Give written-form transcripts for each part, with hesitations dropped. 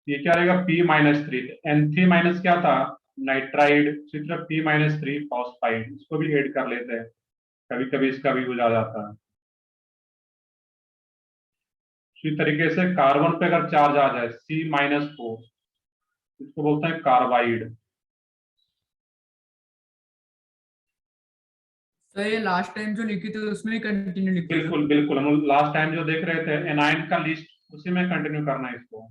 ये क्या रहेगा, P-3। N3 माइनस क्या था, नाइट्राइड। सिर्फ P-3 फॉस्फाइड, इसको भी ऐड कर लेते हैं, कभी कभी इसका भी यूज आ जाता है। इसी तरीके से कार्बन पे अगर चार्ज आ जाए C-4, इसको बोलते हैं कार्बाइड। तो ये लास्ट टाइम जो लिखी थी उसमें कंटिन्यू लिखो सर। बिल्कुल बिल्कुल, हम लास्ट टाइम जो देख रहे थे एनाइन का लिस्ट, उसी में कंटिन्यू करना है इसको।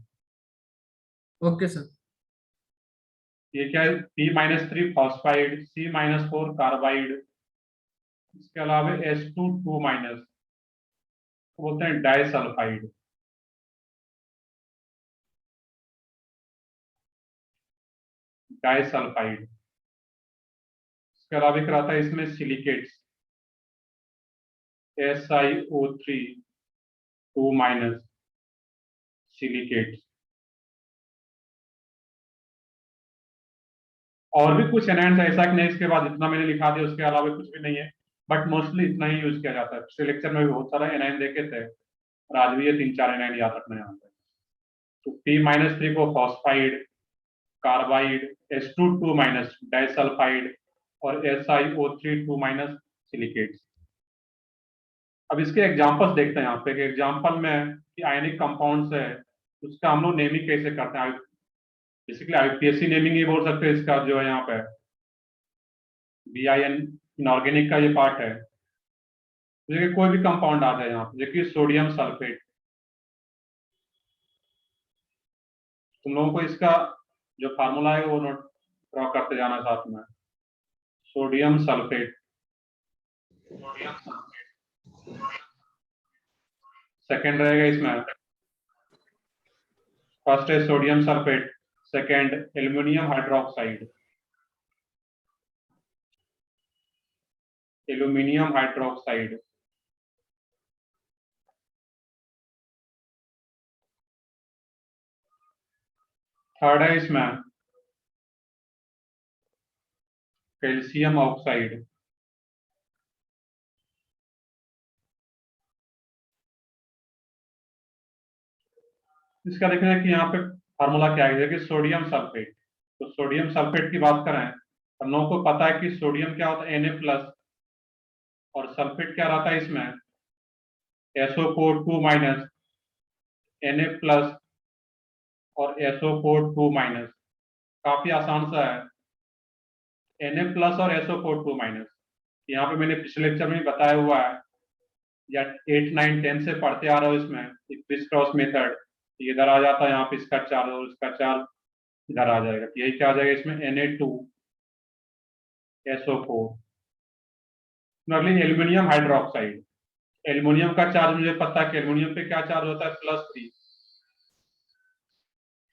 Okay sir. ये क्या है, P-3 फॉस्फाइड, C-4 कार्बाइड। इसके अलावा S2 2- बोलते हैं डाइसल्फाइड। डाइसल्फाइड। इसके अलावा एक रहता है इसमें सिलिकेट्स, SiO3 2- सिलिकेट्स। और भी कुछ एनायंस ऐसा कि नहीं, इसके बाद जितना मैंने लिखा दिया उसके अलावा कुछ भी नहीं है, बट मोस्टली इतना ही यूज किया जाता है। पिछले लेक्चर में भी बहुत सारा एनायन देखे थे, और आज भी ये 3 4 एनायन याद रखना है यहाँ पे। तो P-3 को फॉस्फाइड, कार्बाइड, S2 2- डाइसल्फाइड, और SiO3 2- सिलिकेट्स। अब इसके एग्जांपल्स देखते हैं यहाँ पे, कि एग्जांपल में कि आयनिक कंपाउंड्स है, उसका हम लोग नेमिंग कैसे करते हैं। बेसिकली आईपीएससी नेमिंग ये बोल सकते हैं इसका, जो है यहाँ पे BIN इनऑर्गेनिक का ये पार्ट है। जैसे कोई भी कंपाउंड आता है यहाँ पे, जैसे सोडियम सल्फेट, तुम लोगों को इसका जो फार्मूला है वो नोट ड्रॉ करते जाना साथ में। सोडियम सल्फेट, सेकेंड रहेगा इसमें। फर्स्ट है sodium sulphate, second aluminium hydroxide, aluminium hydroxide. Third है इसमें कैल्शियम ऑक्साइड। इसका देखना है कि यहाँ पे फार्मूला क्या है, जैसे सोडियम सल्फेट। तो सोडियम सल्फेट की बात करें, हम लोगों को पता है कि सोडियम क्या होता है, Na+, और सल्फेट क्या रहता है इसमें, SO4 2-, Na+ और SO4 2-। काफी आसान सा है, Na+ और SO4 2-। यहाँ पे मैंने पिछले लेक्चर में बताया हुआ है, या 8 9 10 से पढ़ते आ रहा हूँ इसमें, क्रिस क्रॉस मेथड। इधर आ जाता है, यहाँ पे इसका चार्ज और इसका चार्ज इधर आ जाएगा, तो यही क्या आ जाएगा इसमें, Na2SO4। अगली एल्यूमिनियम हाइड्रोक्साइड। एल्यूमिनियम का चार्ज मुझे पता है कि एल्यूमिनियम पे क्या चार्ज होता है, +3।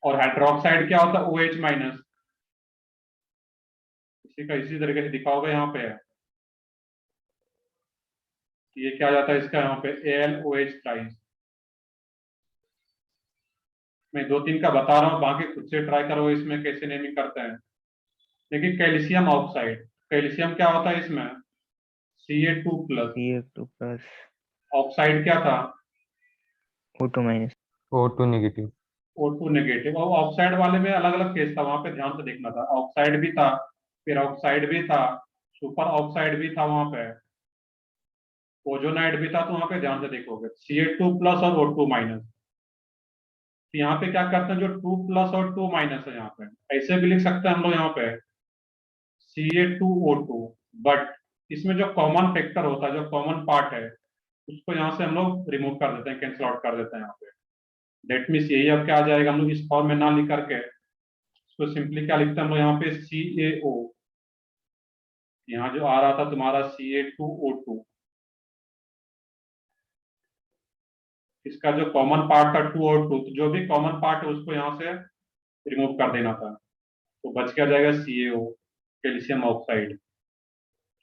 और हाइड्रोक्साइड क्या होता है, OH-। इसी का इसी तरीके से दिखा होगा यहाँ पे है। ये क्या जाता है इसका, यहाँ पे AlOH। मैं 2 3 का बता रहा हूँ, बाकी खुद से ट्राई करो इसमें कैसे नेमिंग करते हैं। देखिए कैल्शियम ऑक्साइड, कैल्शियम क्या होता है इसमें, Ca2+। Ca2+, ऑक्साइड क्या था, O2-। O2-। O2-। और ऑक्साइड वाले में अलग अलग केस था, वहां पे ध्यान से देखना था। ऑक्साइड भी था, फिर ऑक्साइड भी था, सुपर ऑक्साइड भी था वहां पे, ओजोनाइड भी था। तो वहां पे ध्यान से देखोगे Ca2+ और O2-। तो यहाँ पे क्या करते हैं, जो 2+ और 2- है, यहाँ पे ऐसे भी लिख सकते हैं हम लोग यहाँ पे Ca2O2। बट इसमें जो कॉमन फैक्टर होता है, जो कॉमन पार्ट है, उसको यहाँ से हम लोग रिमूव कर देते हैं, कैंसिल आउट कर देते हैं यहाँ पे। दैट मीन्स यही अब क्या आ जाएगा, हम लोग इस फॉर्म में ना लिख करके इसको सिंपली क्या लिखते हैं हम लोग यहाँ पे, CaO। यहाँ जो आ रहा था तुम्हारा Ca2O2, इसका जो कॉमन पार्ट था 2 और 2, तो जो भी कॉमन पार्ट है उसको यहाँ से रिमूव कर देना था, तो बच क्या जाएगा CaO, कैल्शियम ऑक्साइड।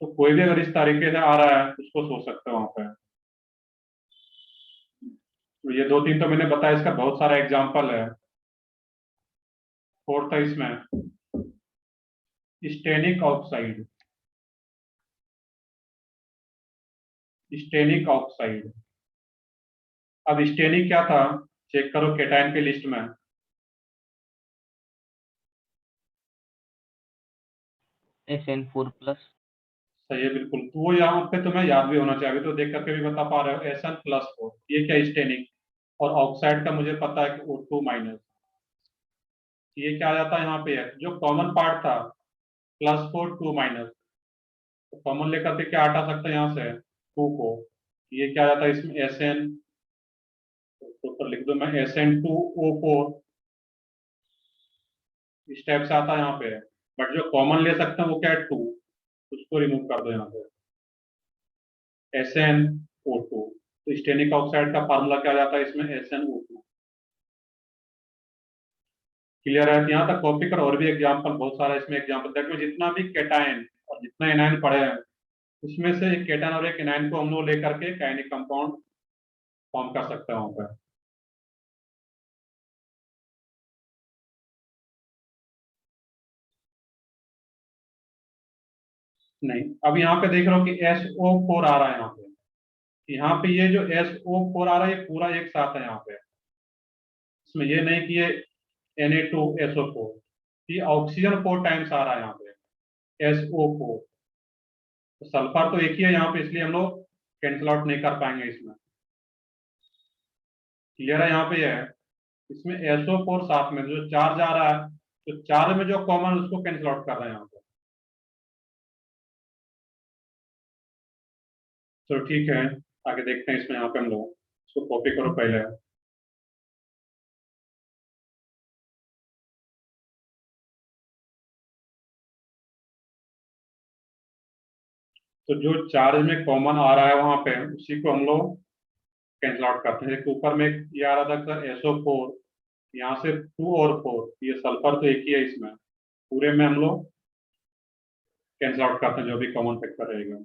तो कोई भी अगर इस तरीके से आ रहा है उसको सोच सकते हो वहां पे। तो ये 2 3 तो मैंने बताया, इसका बहुत सारा एग्जाम्पल है। फोर्थ है इसमें स्टेनिक ऑक्साइड। स्टेनिक ऑक्साइड, अब स्टेनिक क्या था, चेक करो कैटायन के लिस्ट में। SN4+। सही है बिल्कुल। तो वो यहाँ पे तुम्हें याद भी होना चाहिए, अभी तो देख करके भी बता पा रहे हो SN+4, ये क्या स्टेनिंग, और ऑक्साइड का मुझे पता है कि O2-, ये क्या आ जाता है यहाँ पे, जो कॉमन पार्ट था +4 2-, तो कॉमन लेकर के क्या हटा सकते हैं यहाँ से 2 को, ये क्या आ जाता है इसमें SN, तो ऊपर लिख दो मैं SN2O4, इस टाइप से आता है यहाँ पे। बट जो कॉमन ले सकते हैं वो क्या है 2, उसको रिमूव कर दो यहाँ पे SnO2, तो स्टेनिक ऑक्साइड का फार्मूला क्या आ जाता है इसमें SnO2। क्लियर है? यहाँ तक कॉपी कर, और भी एग्जांपल बहुत सारा इसमें एग्जांपल दैट में जितना भी केटायन और जितना एनायन पड़े हैं उसमें से एक केटायन और एक एनायन को हम लोग लेकर के काइनेटिक कंपाउंड फॉर्म कर सकते हैं वहां पर। नहीं, अब यहाँ पे देख रहे हो कि SO4 आ रहा है यहाँ पे, यहाँ पे ये जो SO4 आ रहा है ये पूरा एक साथ है यहाँ पे, इसमें ये नहीं कि ये Na2SO4, ये ऑक्सीजन 4 टाइम्स आ रहा है यहाँ पे SO4, तो सल्फर तो एक ही है यहाँ पे, इसलिए हम लोग कैंसिल आउट नहीं कर पाएंगे इसमें। क्लियर है? यहाँ पे ये है, इसमें SO4 साथ में जो चार्ज आ रहा है, तो चार्ज में जो कॉमन उसको कैंसिल आउट कर रहे हैं यहाँ पे। चलो ठीक है, आगे देखते हैं इसमें। यहाँ पे हम लोग इसको कॉपी करो पहले। तो जो चार्ज में कॉमन आ रहा है वहां पे उसी को हम लोग कैंसिल आउट करते हैं। ऊपर में ये आ रहा था सर SO4, यहाँ से 2 और 4, ये सल्फर तो एक ही है इसमें, पूरे में हम लोग कैंसिल आउट करते हैं जो भी कॉमन फैक्टर रहेगा।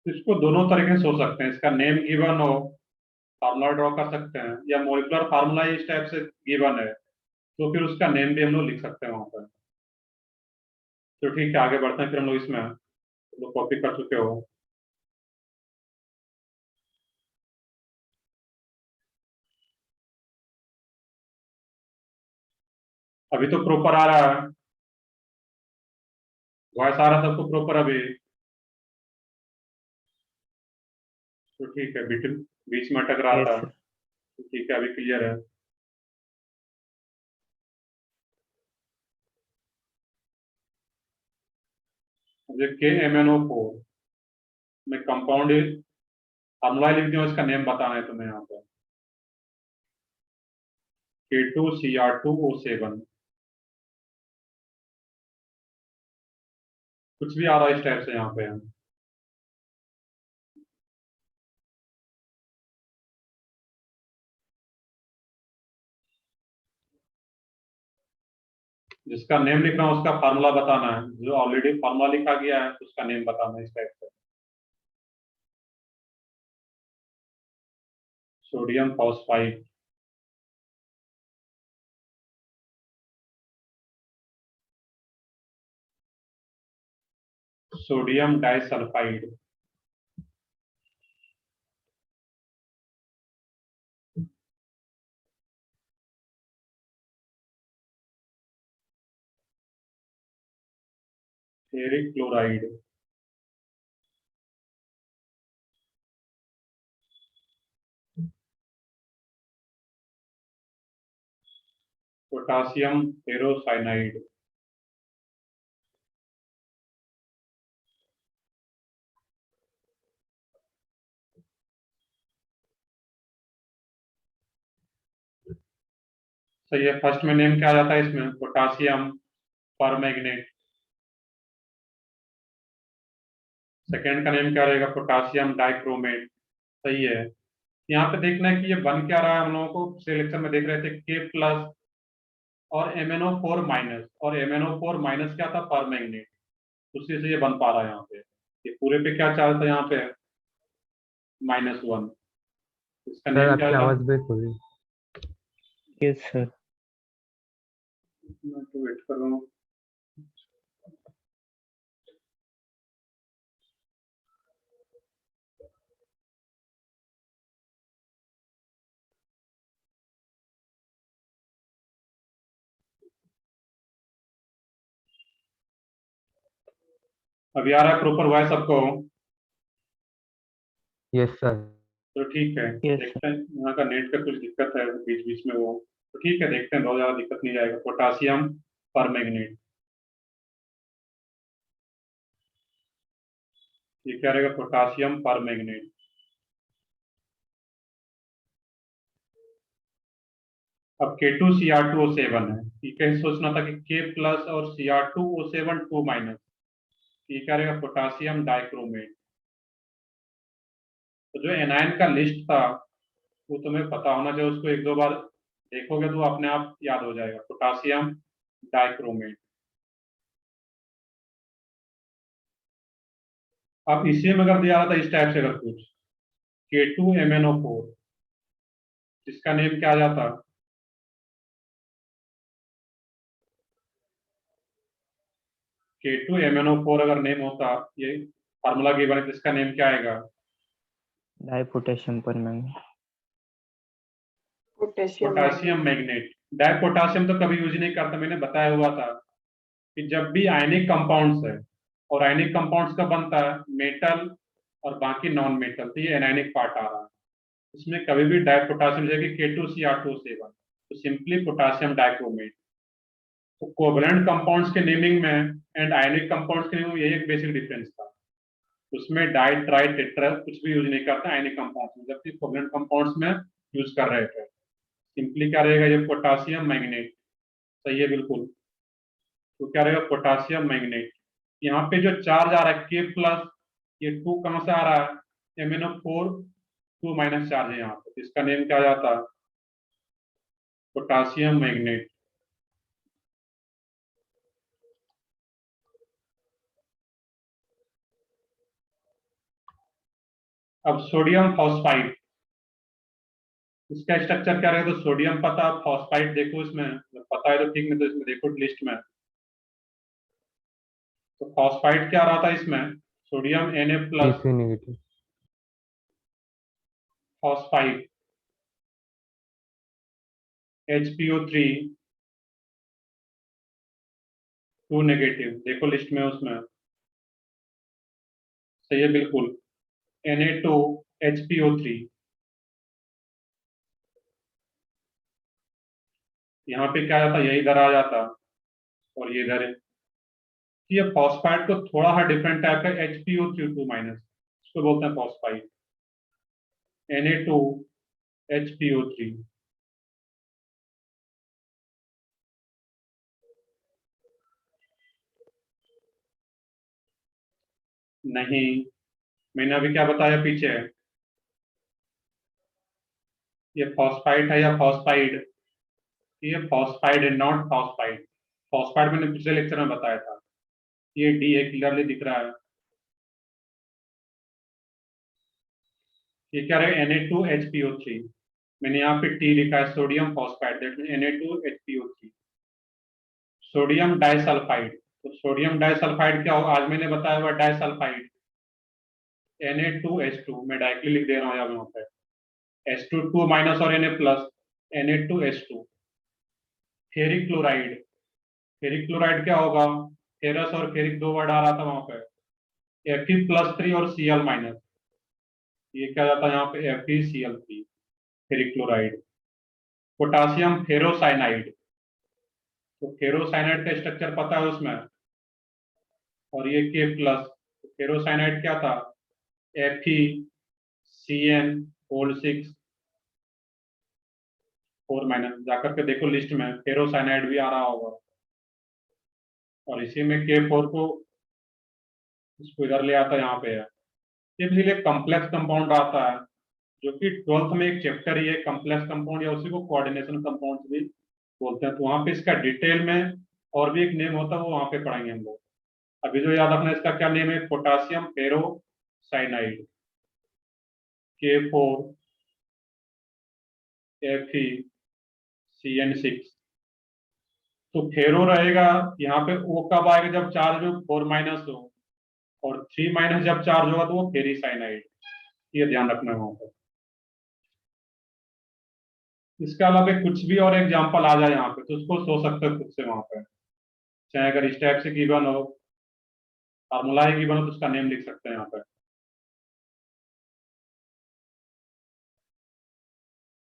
तो इसको दोनों तरीके से सोच सकते हैं, इसका नेम गिवन हो, फार्मूला ड्रॉ कर सकते हैं, या मोलिकुलर फार्मूला इस टाइप से गिवन है तो फिर उसका नेम भी हम लोग लिख सकते हैं वहां पर। तो ठीक है, आगे बढ़ते हैं फिर हम लोग इसमें, तो कॉपी कर चुके हो। अभी तो प्रॉपर आ रहा है, वॉइस आ रहा है सबको प्रॉपर अभी? तो ठीक है, बीच में अटक रहा यस था, सर। तो ठीक है अभी क्लियर है। मुझे KMnO4 में कंपाउंड फार्मूला लिख दिया, इसका नेम बताना है तुम्हें यहाँ पे, K2Cr2O7, कुछ भी आ रहा है इस टाइप से यहाँ पे। जिसका नेम लिखना है उसका फार्मूला बताना है, जो ऑलरेडी फार्मूला लिखा गया है उसका नेम बताना है इस टाइप से। Sodium phosphide, sodium disulphide, ferric chloride, potassium ferrocyanide, सही है। फर्स्ट में नेम क्या आ जाता है इसमें, पोटासियम परमैंगनेट। सेकेंड का नेम क्या रहेगा, पोटासियम डाइक्रोमेट। सही है। यहाँ पे देखना है कि ये बन क्या रहा है, हम लोगों को सिलेक्शन में देख रहे थे K+ और MnO4-, और MnO4- क्या था, परमैंगनेट, उसी से ये बन पा रहा है यहाँ पे। ये पूरे पे क्या चार्ज था यहाँ पे, -1, इसका सर नेम क्या आपकी था? आवाज ब्रेक हो रही है। Yes sir. मैं तो वेट कर रहा हूँ। अभी आ रहा है प्रॉपर वॉइस सबको? Yes sir. तो ठीक है, Yes, देखते हैं। यहाँ का नेट का कुछ दिक्कत है बीच बीच में वो, तो ठीक है, देखते हैं, बहुत ज्यादा दिक्कत नहीं जाएगा। पोटासियम परमैंगनेट, ये क्या रहेगा? Potassium permanganate. अब K2Cr2O7 है, ठीक है, सोचना था कि K प्लस और Cr2O7 2 माइनस, ये क्या रहेगा? Potassium dichromate. तो जो एनायन का लिस्ट था वो तुम्हें पता होना चाहिए, उसको एक दो बार देखोगे तो अपने आप याद हो जाएगा। Potassium dichromate. अब इसी में अगर दिया था इस टाइप से अगर कुछ K2MnO4, इसका नेम क्या आ जाता? K2MnO4 अगर नेम होता, ये फार्मूला गिवन है, तो इसका नेम क्या आएगा? Dipotassium permanganate. Potassium magnet. Dipotassium तो कभी यूज नहीं करता, मैंने बताया हुआ था कि जब भी आयनिक कंपाउंड्स है, और आयनिक कंपाउंड्स का बनता है मेटल और बाकी नॉन मेटल, तो ये एनायनिक पार्ट आ रहा है, इसमें कभी भी डाइपोटासियम जैसे K2Cr2O7, तो सिंपली पोटासियम डाइक्रोमेट। तो कोवलेंट कंपाउंड्स के नेमिंग में एंड आयनिक कंपाउंड्स के नेमिंग में यही एक बेसिक डिफरेंस था, उसमें डाई ट्राई टेट्रा कुछ भी यूज नहीं करते आयनिक कंपाउंड्स में, जबकि कोवलेंट कंपाउंड्स में यूज कर रहे थे। सिंपली क्या रहेगा? ये पोटासियम मैग्नेट, सही है बिल्कुल। तो क्या रहेगा? Potassium magnet. यहाँ पे जो चार्ज आ रहा है K प्लस, ये 2 कहां से आ रहा है? MnO4 2 माइनस चार्ज है यहाँ पे, तो इसका नेम क्या आ जाता? Potassium magnet. अब सोडियम फॉस्फाइड, इसका स्ट्रक्चर क्या रहेगा? तो सोडियम पता, फॉस्फाइड देखो इसमें, पता है तो ठीक, नहीं तो इसमें देखो लिस्ट में। तो फॉस्फाइड क्या रहा था इसमें? Sodium Na plus Fe negative. Phosphide HPO3 2 negative, देखो लिस्ट में उसमें, सही है बिल्कुल। Na2HPO3, यहाँ पे क्या जाता? यही इधर आ जाता, और ये इधर है। ये फॉस्फाइड को थोड़ा सा डिफरेंट टाइप का HPO3 2 माइनस, इसको बोलते हैं फॉस्फाइड Na2HPO3। नहीं, मैंने अभी क्या बताया पीछे? ये फॉस्फाइड है या फॉस्फाइड? ये फॉस्फाइड है, नॉट फॉस्फाइड। फॉस्फाइड मैंने पिछले लेक्चर में बताया था, ये डी है, क्लियरली दिख रहा है। ये क्या रहेगा? Na2HPO3। मैंने यहाँ पे टी लिखा है, sodium phosphide, that mean Na2HPO3। Sodium disulphide, तो सोडियम डाइसल्फाइड क्या होगा? आज मैंने बताया हुआ डाइसल्फाइड Na2H2, मैं डायरेक्टली लिख दे रहा हूँ यहाँ पे, H2 2 माइनस और Na plus, Na2H2। Ferric chloride, ferric chloride क्या होगा? फेरस और फेरिक दो वर्ड आ रहा था वहां पे, Fe+3 और Cl माइनस, ये क्या जाता है यहाँ पे? FeCl3, ferric chloride. Potassium ferrocyanide, तो फेरोसाइनाइड का स्ट्रक्चर पता है उसमें, और ये K प्लस, फेरोसाइनाइड क्या था? FeCN6 4 माइनस, जाकर के देखो लिस्ट में फेरोसाइनाइड भी आ रहा होगा, और इसी में K4 को इसको इधर ले आता, यहाँ पे है। ये इसलिए कॉम्प्लेक्स कंपाउंड आता है, जो कि 12th में एक चैप्टर ही है कॉम्प्लेक्स कंपाउंड, या उसी को कोऑर्डिनेशन कंपाउंड भी बोलते हैं, तो वहां पे इसका डिटेल में और भी एक नेम होता है, वो वहां पे पढ़ेंगे हम लोग। अभी जो याद रखना है, इसका क्या नेम है? Potassium ferrocyanide, K4FeCN6। तो फेरो रहेगा यहाँ पे, वो कब आएगा? जब चार्ज 4 माइनस हो, और 3 माइनस जब चार्ज होगा तो वो फेरीसाइनाइड, ये ध्यान रखना है वहां पर। इसके अलावा कुछ भी और एग्जांपल आ जाए यहाँ पे तो उसको सोच सकते हो खुद से वहां पे, चाहे अगर इस टाइप से गिवन हो फार्मूला है कि बनो तो उसका नेम लिख सकते हैं यहाँ पे।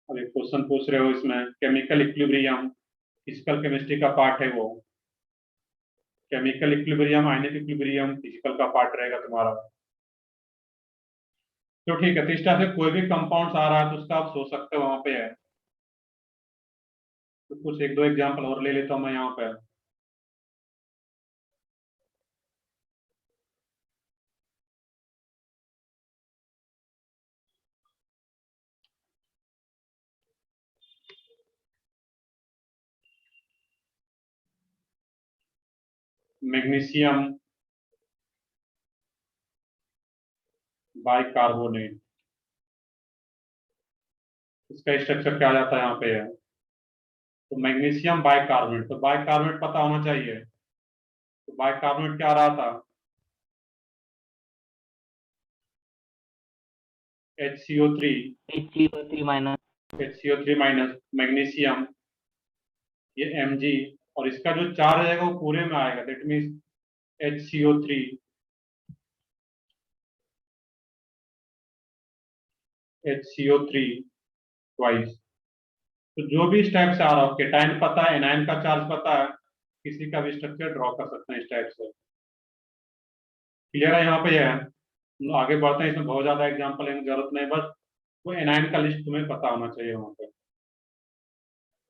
अब एक क्वेश्चन पूछ रहे हो इसमें, केमिकल इक्विलिब्रियम फिजिकल केमिस्ट्री का पार्ट है वो। Chemical equilibrium, ionic equilibrium physical का पार्ट रहेगा तुम्हारा। तो ठीक है, तो इस तरह से कोई भी कंपाउंड्स आ रहा है तो उसका आप सोच सकते हो वहां पे है। तो कुछ एक दो एग्जांपल और ले लेता हूँ मैं यहाँ पे। मैग्नीशियम बाइकार्बोनेट, इसका स्ट्रक्चर क्या आ जाता है यहाँ पे है। तो मैग्नीशियम बाइकार्बोनेट, तो बाइकार्बोनेट पता होना चाहिए। तो बाइकार्बोनेट क्या आ रहा था, HCO3, HCO3 minus. HCO3 minus magnesium, ये Mg, और इसका जो चार्ज आएगा वो पूरे में आएगा, that means HCO3 HCO3 twice. तो जो भी इस टाइप से आ रहा हो, केटाइन पता है, एनायन का चार्ज पता है, किसी का भी स्ट्रक्चर ड्रॉ कर सकते हैं इस टाइप से। क्लियर है यहाँ पे ये है। आगे बढ़ते हैं, इसमें बहुत ज्यादा एग्जांपल लेने की जरूरत नहीं, बस वो एनायन का लिस्ट तुम्हें पता होना चाहिए वहां पे।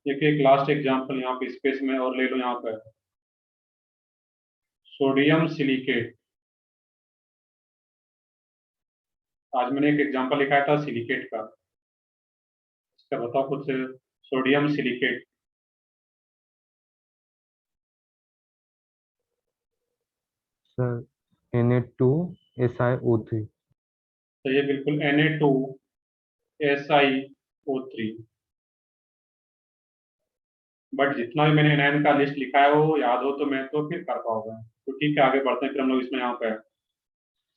देखिए एक लास्ट एग्जांपल यहाँ पे स्पेस में और ले लो, यहाँ पे सोडियम सिलिकेट। आज मैंने एक एग्जांपल लिखा था सिलिकेट का, इसका बताओ कुछ। Sodium silicate, sir Na2SiO3। तो ये बिल्कुल Na2SiO3। बट जितना भी मैंने एनायन का लिस्ट लिखा है वो याद हो तो मैं तो फिर कर पाऊंगा। तो ठीक है, आगे बढ़ते हैं फिर हम लोग इसमें। यहाँ पे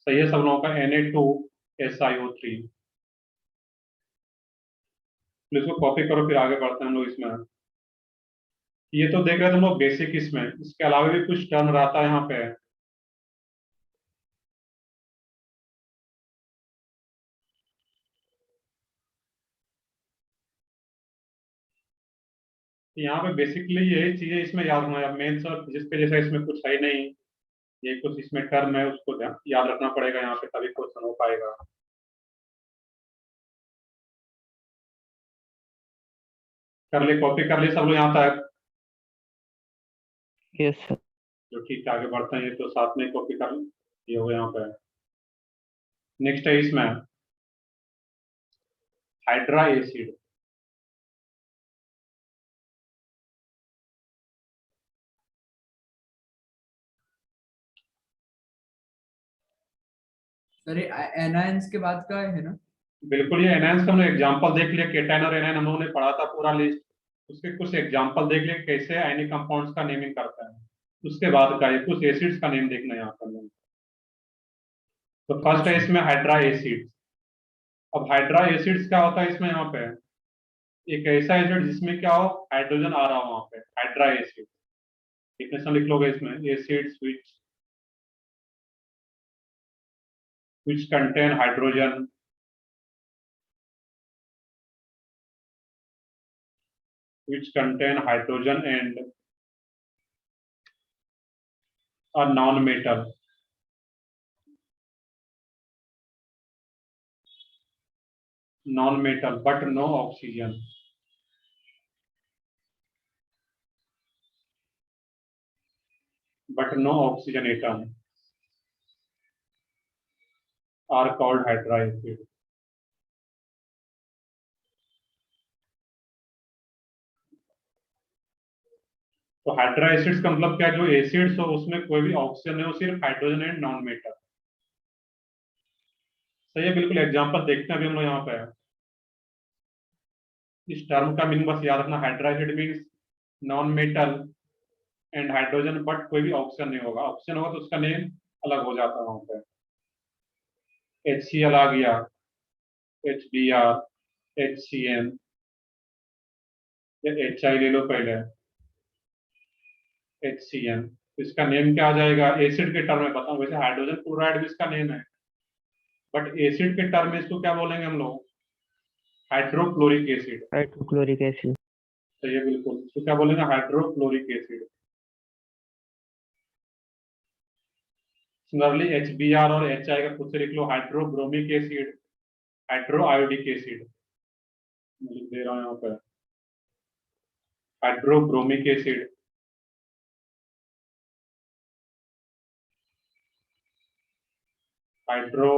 सही है सब लोगों का, Na2SiO3। तो इसको कॉपी करो, फिर आगे बढ़ते हैं हम लोग इसमें। ये तो देख रहे थे हम लोग बेसिक, इसमें इसके अलावा भी कुछ टर्म रहता है यहाँ पे। यहाँ पे बेसिकली यही चीजें इसमें याद होना है। मेन्स और फिजिक्स के जैसा इसमें कुछ है ही नहीं, ये कुछ इसमें टर्म है, उसको याद रखना पड़ेगा यहाँ पे, तभी क्वेश्चन हो पाएगा। कर ले, कॉपी कर ले सब लोग यहाँ तक। Yes sir. जो ठीक है, आगे बढ़ते हैं, ये तो साथ में कॉपी कर ले, ये हो यहाँ पे। नेक्स्ट है इसमें हाइड्रा एसिड। सर ये एनायंस के बाद का है ना? बिल्कुल, ये एनायंस का हमने एग्जांपल देख लिया, केटाइन और एनायन हम लोगों ने पढ़ा था पूरा लिस्ट। उसके कुछ एग्जांपल देख लिए कैसे आयनिक कंपाउंड्स का नेमिंग करता है। उसके बाद का ये कुछ एसिड्स का नेम देखना है यहाँ पर लोग। तो फर्स्ट है इसमें हाइड्रा एसिड। अब हाइड्रा एसिड्स क्या होता है इसमें, यहाँ पे एक ऐसा एसिड जिसमें क्या हो, हाइड्रोजन आ रहा हो, वहां पे हाइड्रा एसिड। डिफिनेशन लिख लोगे इसमें, acids which contain hydrogen and a non-metal, but no oxygen. But no oxygen atom are called hydra acid. तो हाइड्रा एसिड्स का मतलब क्या, जो एसिड्स हो उसमें कोई भी ऑक्सीजन नहीं हो, सिर्फ हाइड्रोजन एंड नॉन मेटल। सही है, बिल्कुल। एग्जांपल देखते हैं अभी हम लोग यहाँ पे। इस टर्म का मीनिंग बस याद रखना, hydra acid means non metal and hydrogen, but कोई भी ऑक्सीजन नहीं होगा। ऑक्सीजन होगा तो उसका नेम अलग हो जाता है वहां पे। HCl आ गया, HBr, HCN, या HI ले लो पहले, HCN। इसका नेम क्या आ जाएगा एसिड के टर्म में बताऊं, वैसे हाइड्रोजन क्लोराइड भी इसका नेम है, बट एसिड के टर्म में इसको क्या बोलेंगे हम लोग, हाइड्रोक्लोरिक एसिड। Hydrochloric acid. तो ये बिल्कुल इसको क्या बोलेंगे, हाइड्रोक्लोरिक एसिड। सिमिलरली HBr और HI का खुद से लिख लो, hydrobromic acid, hydro iodic acid. मैं लिख दे रहा हूँ यहाँ पर, hydrobromic acid, hydro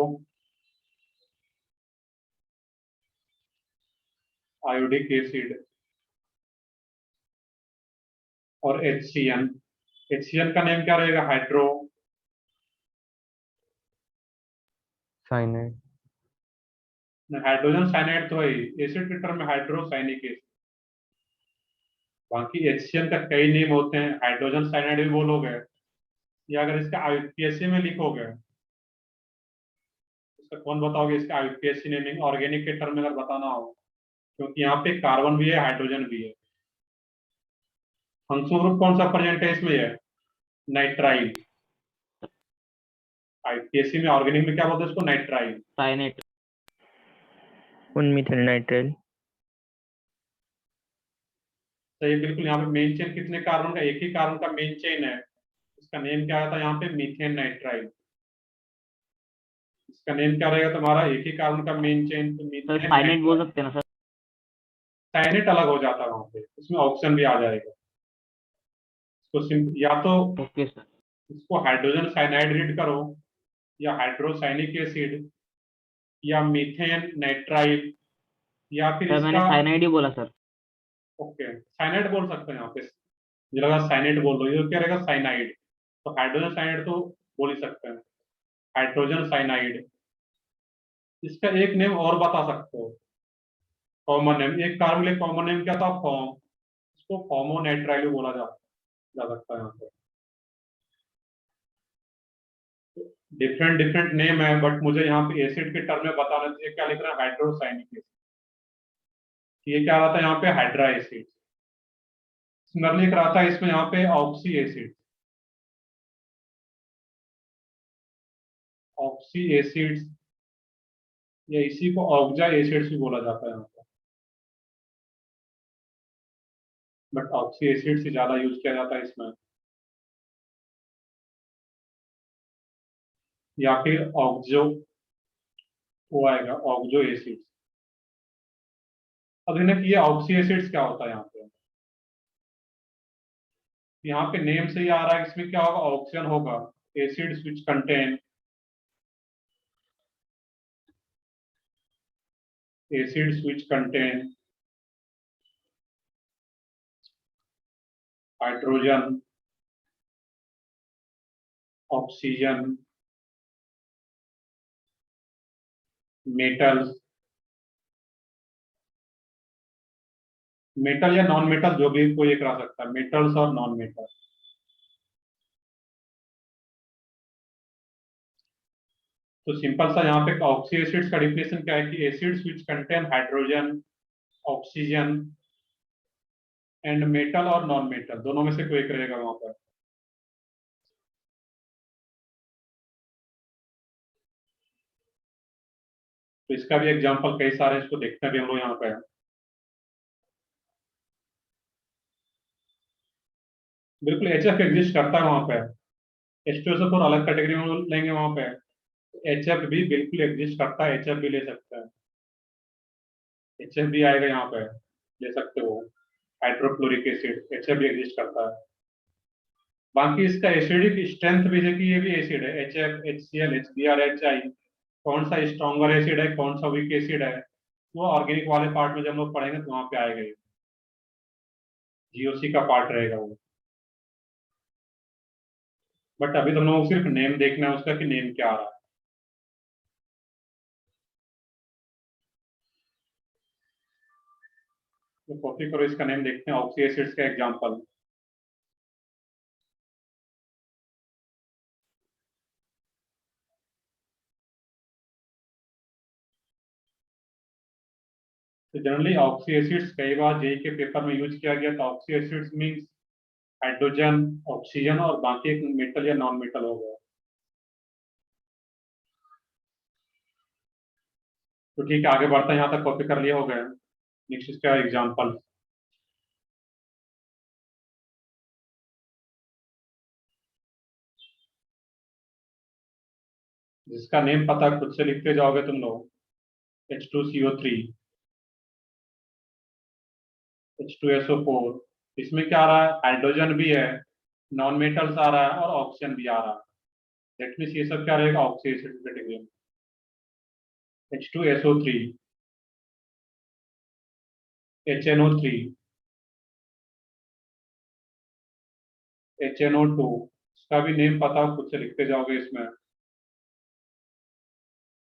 iodic acid और HCN। HCN का नेम क्या रहेगा, हाइड्रो साइनाइड। हाइड्रोजन साइनाइड तो है ही, एसिड के टर्म में हाइड्रोसाइनिक एसिड। बाकी HCN का कई नेम होते हैं, हाइड्रोजन साइनाइड भी बोलोगे, या अगर इसका IUPAC में लिखोगे, इसका कौन बताओगे इसका IUPAC नेमिंग, ऑर्गेनिक के टर्म में अगर बताना हो, क्योंकि यहाँ पे कार्बन भी है हाइड्रोजन भी है। फंक्शनल ग्रुप कौन सा प्रेजेंट है इसमें, है नाइट्राइल। IUPAC में ऑर्गेनिक में क्या बोलते हैं इसको, नाइट्राइल। साइनेट। Methyl nitrile. तो ये बिल्कुल यहाँ पे मेन चेन कितने कार्बन का, एक ही कार्बन का मेन चेन है, इसका नेम क्या आता है यहाँ पे, मीथेन नाइट्राइल। इसका नेम क्या रहेगा तुम्हारा, एक ही कार्बन का मेन चेन, तो सर मीथेन साइनेट बोल नाइट्राइल। सकते हैं ना सर? साइनेट अलग हो जाता है वहां पे, उसमें ऑप्शन भी आ जाएगा। इसको या तो ओके सर। इसको हाइड्रोजन साइनाइड रीड करो, या हाइड्रोसाइनिक एसिड, या मीथेन नाइट्राइल, या फिर सर मैंने इसका, साइनाइड ही बोला सर। ओके साइनाइड बोल सकते हैं यहाँ पे, मुझे लगा साइनेट बोल रहे हो, ये क्या रहेगा साइनाइड, तो हाइड्रोजन साइनाइड तो बोल ही सकते हैं, हाइड्रोजन साइनाइड। इसका एक नेम और बता सकते हो, कॉमन नेम, एक कार्बन के कॉमन नेम क्या था, फॉर्म, इसको फॉर्मोनाइट्राइल बोला जा सकता है यहाँ पे। डिफरेंट डिफरेंट नेम है, बट मुझे यहाँ पे एसिड के टर्म में बताना चाहिए, क्या लिख रहा है, हाइड्रोसाइनिक एसिड। ये क्या रहा था यहाँ पे, हाइड्रा एसिड। सिमिलरली एक रहा था इसमें यहाँ पे ऑक्सी एसिड, ऑक्सी एसिड, या इसी को ऑक्जा एसिड्स भी बोला जाता है यहाँ पे, बट ऑक्सी एसिड से ज्यादा यूज किया जाता है इसमें, या फिर ऑक्जो, वो आएगा ऑक्जो एसिड। अब इन्हें ये ऑक्सी एसिड्स क्या होता है यहाँ पे नेम से ही आ रहा है, इसमें क्या होगा, ऑक्सीजन होगा, acids which contain, acids which contain hydrogen, oxygen, metals, metal या नॉन मेटल जो भी कोई एक रह सकता है, मेटल्स और नॉन मेटल। तो सिंपल सा यहाँ पे ऑक्सी एसिड्स का डिफिनेशन क्या है कि acids which contain hydrogen, oxygen and metal और नॉन मेटल, दोनों में से कोई एक रहेगा वहां पर। तो इसका भी एग्जांपल कई सारे, इसको देखते हैं अभी हम लोग यहाँ पे। बिल्कुल HF एग्जिस्ट करता है वहां पे, H2SO4 अलग कैटेगरी में लेंगे वहां पे, HF भी बिल्कुल एग्जिस्ट करता है, HF भी ले सकता है, HF भी आएगा यहाँ पे, ले सकते हो, हाइड्रोक्लोरिक एसिड HF भी एग्जिस्ट करता है। बाकी इसका एसिडिक स्ट्रेंथ भी है कि ये भी एसिड है, HF, HCl, HBr, HI, कौन सा स्ट्रॉन्गर एसिड है, कौन सा वीक एसिड है, वो ऑर्गेनिक वाले पार्ट में जब हम लोग पढ़ेंगे तो वहां पे आएगा, ये GOC का पार्ट रहेगा वो। बट अभी तो हम लोग को सिर्फ नेम देखना है उसका कि नेम क्या आ रहा है। तो कॉपी करो, इसका नेम देखते हैं, ऑक्सी एसिड्स का एग्जांपल। तो जनरली ऑक्सी एसिड्स कई बार जेई के पेपर में यूज किया गया, तो oxy acids means hydrogen, oxygen और बाकी एक मेटल या नॉन मेटल हो गया। तो ठीक है, आगे बढ़ते हैं, यहाँ तक कॉपी कर लिया हो गया। नेक्स्ट इसका एग्जाम्पल। जिसका नेम पता खुद से लिखते जाओगे तुम लोग। H2CO3, H2SO4, इसमें क्या आ रहा है, हाइड्रोजन भी है, नॉन मेटल्स आ रहा है और ऑक्सीजन भी आ रहा है। दैट मीन्स ये सब क्या रहेगा, ऑक्सी एसिड कैटेगरी में। H2SO3, HNO3, HNO2, इसका भी नेम पता खुद से लिखते जाओगे इसमें।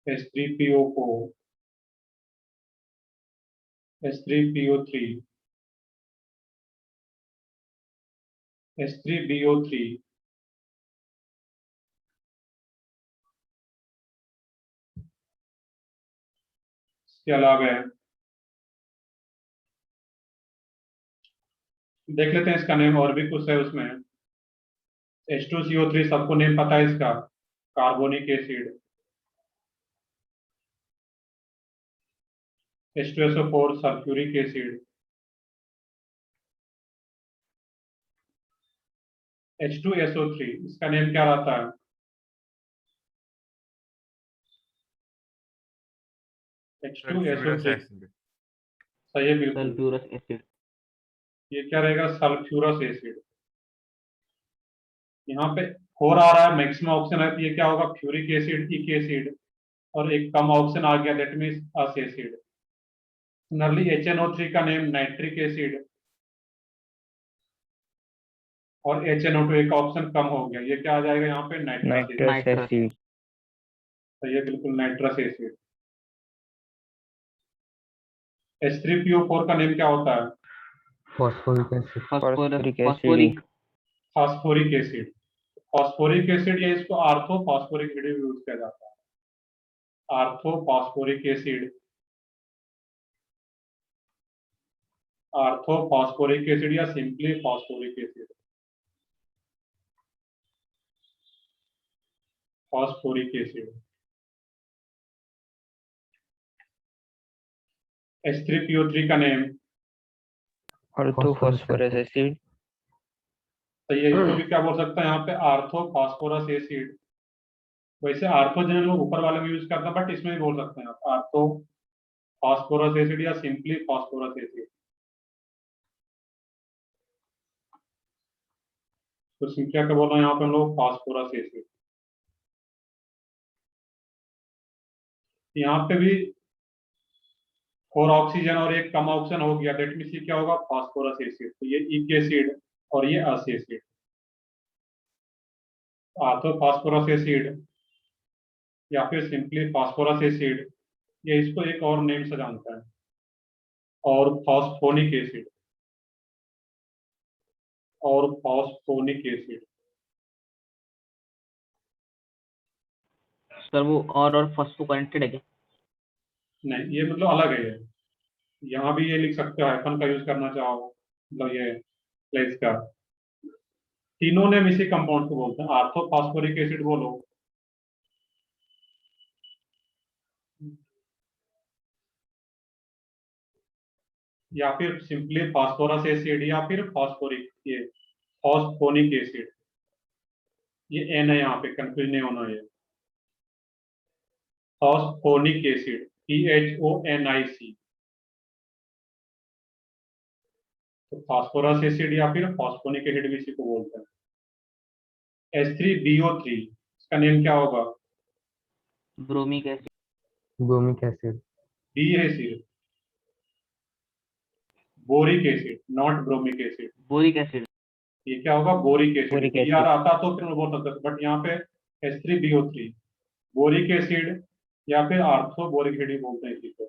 H3PO4, H3PO3, H3BO3, इसके अलावा देख लेते हैं इसका नेम, और भी कुछ है उसमें। H2CO3 सबको नेम पता है इसका, carbonic acid. H2SO4 sulphuric acid. H2SO3 इसका नेम क्या रहता है, H2SO3, सही है बिल्कुल। Sulphurous acid. ये क्या रहेगा, सल्फ्यूरस एसिड। यहाँ पे 4 आ रहा है, मैक्सिमम ऑप्शन है, तो ये क्या होगा, फ्यूरिक एसिड, इक एसिड, और एक कम ऑप्शन आ गया, that means us acid. Similarly HNO3 का नेम नाइट्रिक एसिड, और HNO2 एक ऑप्शन कम हो गया, ये क्या आ जाएगा यहाँ पे, नाइट्रस एसिड। Nitrous acid. सही है बिल्कुल, नाइट्रस एसिड। H3PO4 का नेम क्या होता है, phosphoric acid. Phosphoric. Phosphoric acid. Phosphoric acid, या इसको आर्थो फास्फोरिक एसिड यूज किया जाता है। Ortho phosphoric acid, ortho phosphoric acid या simply phosphoric acid. Phosphoric acid. H3PO3 का नेम, ऑर्थो फास्फोरस एसिड। तो ये इसको भी क्या बोल सकते हैं यहाँ पे, आर्थो फास्फोरस एसिड। वैसे आर्थो जनरल लोग ऊपर वाले में यूज करते हैं, बट इसमें भी बोल सकते हैं आप आर्थो फास्फोरस एसिड या सिंपली फास्फोरस एसिड। तो संख्या क्या बोल रहे हैं यहाँ पे हम लोग, फास्फोरस एसिड। यहाँ पे भी 4 ऑक्सीजन और एक कम ऑक्सीजन हो गया, दैट मीन्स ये क्या होगा, फास्फोरस एसिड। तो ये इक एसिड और ये अस एसिड। आर्थो फास्फोरस एसिड या फिर सिंपली फास्फोरस एसिड, ये इसको एक और नेम से जानता है, और फॉस्फोनिक एसिड, और फॉस्फोनिक एसिड। सर वो और फॉस्फो कनेक्टेड है क्या? नहीं, ये मतलब अलग है। ये यहाँ भी ये लिख सकते हो, हाइफन का यूज करना चाहो, मतलब ये प्लेस का। तीनों नेम इसी कंपाउंड को बोलते हैं, आर्थो फास्फोरिक एसिड बोलो, या फिर सिंपली फास्फोरस एसिड, या फिर फास्फोरिक, ये फॉस्फोनिक एसिड। ये एन है, यहाँ पे कंफ्यूज नहीं होना। ये फॉस्फोनिक एसिड, PHONIC। तो फास्फोरस एसिड या फिर फॉस्फोनिक एसिड भी इसी को बोलते हैं। H3BO3, इसका नेम क्या होगा, bromic acid. Bromic acid. B है सिर्फ, boric acid, not bromic acid. Boric acid. ये क्या होगा, बोरिक एसिड। Boric acid. यार आता तो फिर मैं बोल सकता था, बट यहाँ पे H3BO3, बोरिक एसिड या फिर आर्थोबोरिक एसिड ही बोलते हैं इसी को,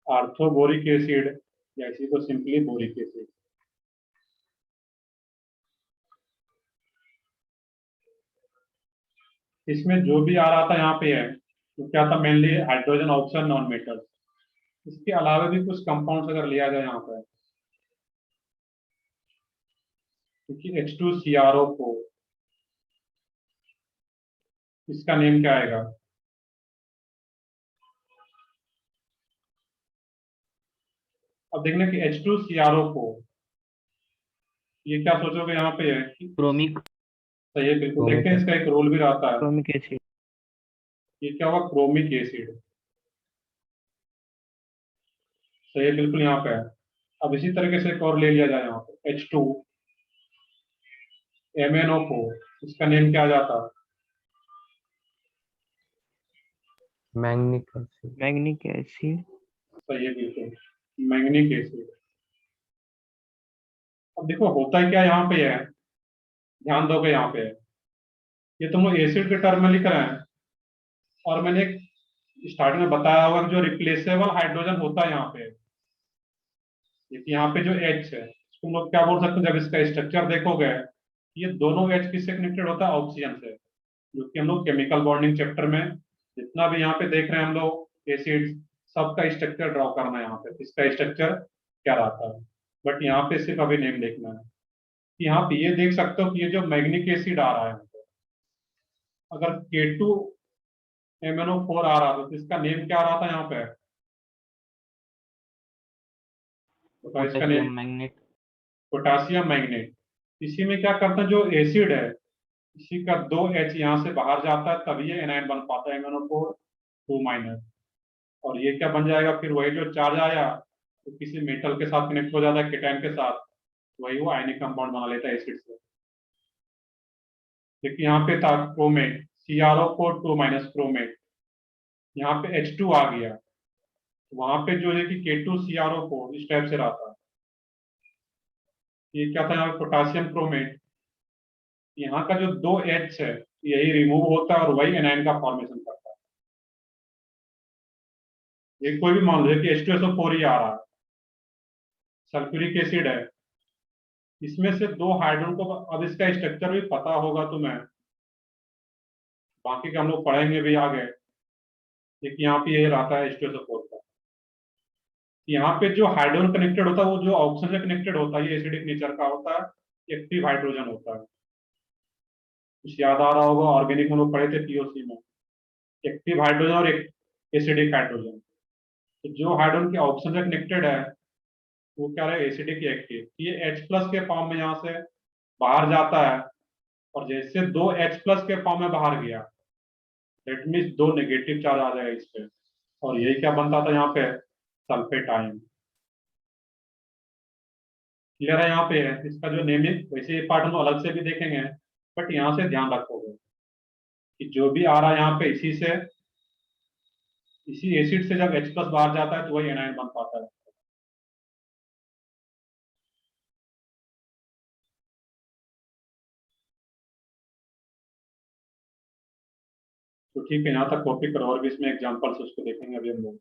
आर्थोबोरिक एसिड, या इसी को सिंपली बोरिक एसिड। इसमें जो भी आ रहा था यहाँ पे है, तो क्या था, mainly hydrogen, oxygen, non metal. इसके अलावा भी कुछ कंपाउंड्स अगर लिया जाए यहाँ पे, क्योंकि H2CrO4 इसका नेम क्या आएगा? अब देखना कि H2CrO4 ये क्या सोचोगे यहाँ पे है कि ब्रोमिक सही है, बिल्कुल। क्रोमिक देखते हैं इसका एक रोल भी रहता है। Chromic acid. ये क्या होगा? Chromic acid. सही है, बिल्कुल यहाँ पे है। अब इसी तरीके से एक और ले लिया जाए यहाँ पे H2MnO4 इसका नेम क्या आ जाता? मैग्निक एसिड। मैग्निक एसिड। सही है, बिल्कुल मैग्निक एसिड। अब देखो होता क्या यहाँ पे है, ध्यान दोगे यहाँ पे ये तुम लोग एसिड के टर्म में लिख रहे हैं, और मैंने स्टार्टिंग में बताया होगा कि जो रिप्लेसेबल हाइड्रोजन होता है यहाँ पे, देखिए यहाँ पे जो H है तुम लोग क्या बोल सकते हो, जब इसका स्ट्रक्चर देखोगे ये दोनों H किससे कनेक्टेड होता है? ऑक्सीजन से, जो कि हम लोग केमिकल बॉन्डिंग चैप्टर में जितना भी यहाँ पे देख रहे हैं हम लोग एसिड, सबका स्ट्रक्चर ड्रॉ करना है यहाँ पे, इसका स्ट्रक्चर क्या रहता है। बट यहाँ पे सिर्फ अभी नेम देखना है। यहाँ पे ये देख सकते हो कि ये जो मैग्निक एसिड आ रहा है, अगर K2MnO4 आ रहा था तो इसका नेम क्या आ रहा था यहाँ पे? तो इसका name potassium magnet. Potassium magnet. इसी में क्या करते हैं, जो एसिड है इसी का 2H यहाँ से बाहर जाता है, तभी ये एनायन बन पाता है MnO4 2-। और ये क्या बन जाएगा फिर? वही जो चार्ज आया तो किसी मेटल के साथ कनेक्ट हो जाता है, केटायन के साथ, वही वो आयनिक कंपाउंड बना लेता है एसिड से। देखिए यहाँ पे था क्रोमेट, CrO4 2- क्रोमेट, यहाँ पे H2 आ गया, वहां पे जो है कि K2CrO4 इस टाइप से रहता है। ये क्या था यहाँ पे? Potassium chromate. यहाँ का जो 2H है यही रिमूव होता है और वही एनायन का फॉर्मेशन करता है। ये कोई भी मान लो कि H2SO4 ही आ रहा है, सल्फ्यूरिक एसिड है, इसमें से 2 हाइड्रोजन को, अब इसका स्ट्रक्चर भी पता होगा तुम्हें, बाकी का हम लोग पढ़ेंगे भी आगे। देखिए यहाँ पे ये रहता है H2SO4 का, यहाँ पे जो हाइड्रोजन कनेक्टेड होता है वो जो ऑक्सीजन से कनेक्टेड होता है ये एसिडिक नेचर का होता है, एक्टिव हाइड्रोजन होता है। कुछ याद आ रहा होगा, ऑर्गेनिक में लोग पढ़े थे POC में, एक्टिव हाइड्रोजन और एसिडिक हाइड्रोजन। तो जो हाइड्रोजन के ऑक्सीजन से कनेक्टेड है वो क्या रहे? Acidic active. ये H+ के फॉर्म में यहाँ से बाहर जाता है, और जैसे 2H+ के फॉर्म में बाहर गया, दैट मीन्स 2 नेगेटिव चार्ज आ जाएगा इस पे, और यही क्या बनता था यहाँ पे? Sulphate ion. क्लियर है यहाँ पे है इसका जो नेम है। वैसे ये पार्ट हम अलग से भी देखेंगे, बट यहाँ से ध्यान रखोगे कि जो भी आ रहा है यहाँ पे इसी एसिड से जब H+ बाहर जाता है तो वही एनायन बन पाता है। तो ठीक है, यहाँ तक कॉपी करो, और भी इसमें एग्जांपल्स उसको देखेंगे अभी हम लोग।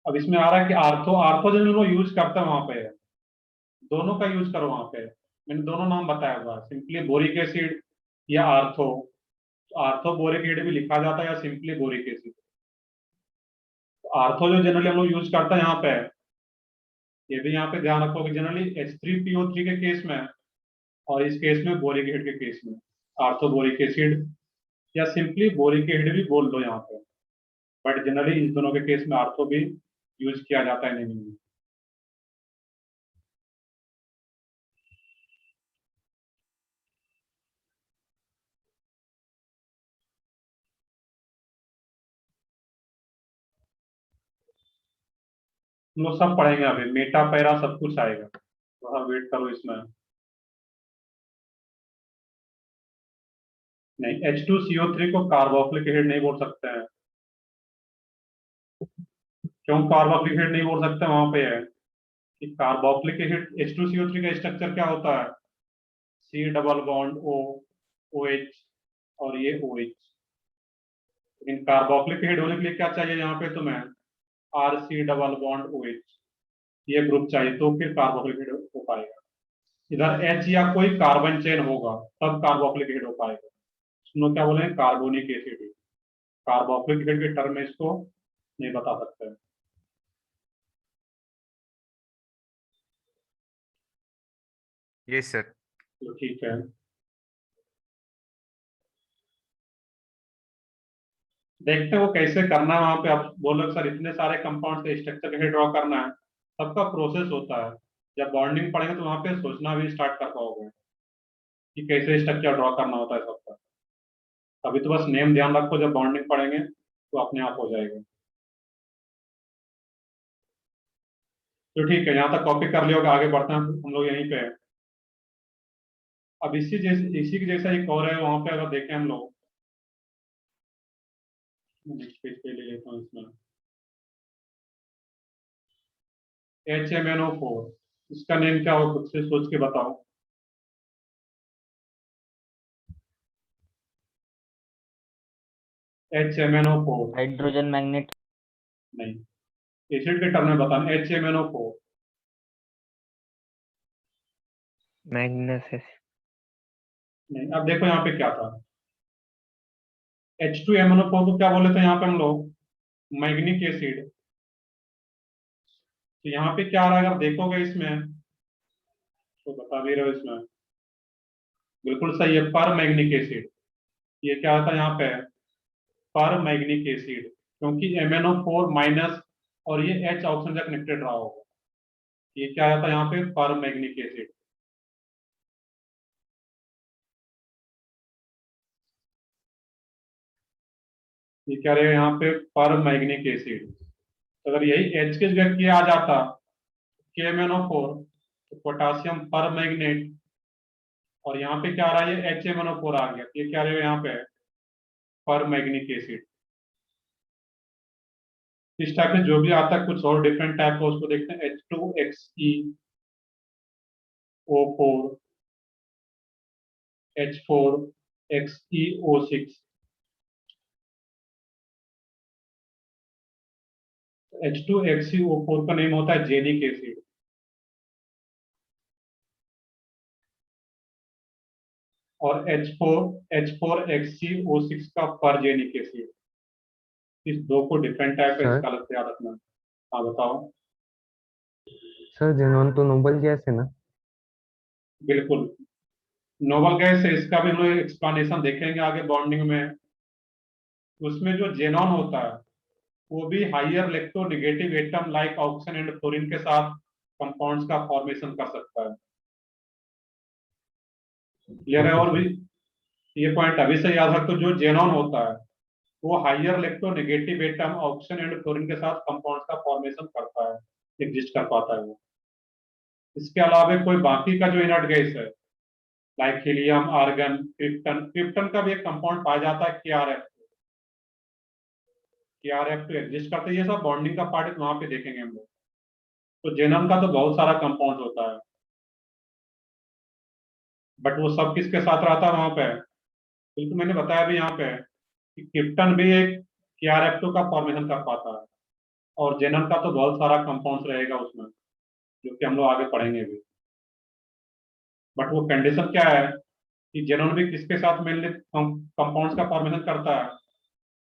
अब इसमें आ रहा है कि आर्थो, आर्थो जो लोग यूज करते हैं वहां पे, दोनों का यूज करो वहां पे। मैंने दोनों नाम बताया हुआ, सिंपली बोरिक एसिड या आर्थो। आर्थो बोरिक एसिड भी लिखा जाता है या सिंपली बोरिक एसिड। तो आर्थो जो जनरली हम लोग यूज करते हैं यहाँ पे, ये भी यहाँ पे ध्यान रखो कि जनरली H3PO3 के केस में, और इस केस में बोरिक एसिड के केस में आर्थो बोरिक एसिड या सिंपली बोरिक एसिड भी बोल दो यहाँ पे, बट जनरली इन दोनों के केस में आर्थो भी यूज किया जाता है नेमिंग में। हम लोग सब पढ़ेंगे अभी, मेटा पैरा सब कुछ आएगा, थोड़ा वेट करो इसमें। नहीं, H2CO3 को कार्बोक्सिलिक एसिड नहीं बोल सकते हैं। क्यों कार्बोक्सिलिक एसिड नहीं बोल सकते? वहां पे है कि कार्बोक्सिलिक एसिड H2CO3 का स्ट्रक्चर क्या होता है? C double bond O, OH, और ये OH। लेकिन कार्बोक्सिलिक एसिड होने के लिए क्या चाहिए यहाँ पे तुम्हें? RC डबल बॉन्ड OH, ये ग्रुप चाहिए, तो फिर कार्बोक्सिलिक एसिड हो पाएगा। इधर H या कोई कार्बन चेन होगा तब कार्बोक्सिलिक एसिड हो पाएगा। इसमें क्या बोले? Carbonic acid. कार्बोक्सिलिक एसिड के टर्म में इसको नहीं बता सकते। Yes sir. तो ठीक है, देखते हैं वो कैसे करना है। वहां पे आप बोलो सर इतने सारे कंपाउंड के स्ट्रक्चर कैसे ड्रॉ करना है, सबका प्रोसेस होता है। जब बॉन्डिंग पढ़ेंगे तो वहां पे सोचना भी स्टार्ट कर पाओगे कि कैसे स्ट्रक्चर ड्रॉ करना होता है सबका। अभी तो बस नेम ध्यान रखो, जब बॉन्डिंग पढ़ेंगे तो अपने आप हो जाएगा। तो ठीक है, यहाँ तक कॉपी कर लिया होगा, आगे बढ़ते हैं हम लोग यहीं पे। अब इसी के जैसा एक और है, वहां पे अगर देखें हम लोग, नेक्स्ट पेज पे ले लेता हूँ इसमें, HMnO4, इसका नेम क्या हो खुद से सोच के बताओ। HMnO4 hydrogen magnet. नहीं, एसिड के टर्म में बताना। HMnO4 मैग्नेस है। नहीं। अब देखो यहाँ पे क्या था, H2MnO4 को क्या बोले थे यहाँ पे हम लोग, मैग्निक एसिड। तो यहाँ पे क्या आ रहा है अगर देखोगे इसमें, तो बता भी रहे हो इसमें, बिल्कुल सही है, पर मैग्निक एसिड। ये क्या आता है यहाँ पे, पर मैग्निक एसिड, क्योंकि MnO4 माइनस और ये H ऑक्सीजन कनेक्टेड रहा होगा। ये क्या आता है यहाँ पे, पर मैग्निक एसिड। ये क्या रहेगा यहाँ पे, पर मैग्निक एसिड। अगर यही H की जगह किया आ जाता KMnO4, तो पोटासियम पर मैग्नेट, और यहाँ पे क्या आ रहा है, ये HMnO4 आ गया। ये क्या रहेगा यहाँ पे, पर मैग्निक एसिड। इस टाइप में जो भी आता है कुछ और डिफरेंट टाइप का, उसको देखते हैं। H2XeO4, H4XeO6, H2XeO4 का नेम होता है जेनिक एसिड, और H4XeO6 का परजेनिक एसिड। इस दो को डिफरेंट टाइप है, सर? इसका अलग से याद रखना। हाँ बताओ। सर जेनॉन तो नोबल गैस है ना? बिल्कुल नोबल गैस है, इसका भी हम लोग एक्सप्लेनेशन देखेंगे आगे बॉन्डिंग में। उसमें जो जेनॉन होता है वो भी higher electronegative atom like oxygen and fluorine के साथ कंपाउंड्स का फॉर्मेशन कर सकता है। क्लियर है? ओके और सर। भी ये पॉइंट अभी से याद रखो, जो जेनॉन होता है वो higher electronegative atom oxygen and fluorine के साथ कंपाउंड्स का फॉर्मेशन करता है, एग्जिस्ट कर पाता है वो। इसके अलावा कोई बाकी का जो इनर्ट गैस है, like helium, argon, krypton, krypton का भी एक कंपाउंड पाया जाता है KrF तो एग्जिस्ट करता है। ये सब बॉन्डिंग का पार्ट है, वहां पे देखेंगे हम लोग। तो जेनम का तो बहुत सारा कंपाउंड होता है, बट वो सब किसके साथ रहता है वहां पे, बिल्कुल मैंने बताया भी यहाँ पे कि क्रिप्टन भी एक KrF2 का फॉर्मेशन कर पाता है, और जेनम का तो बहुत सारा कंपाउंड्स रहेगा उसमें, जो कि हम लोग आगे पढ़ेंगे भी। बट वो कंडीशन क्या है कि जेनोन भी किसके साथ मेनली कंपाउंड्स का फॉर्मेशन करता है,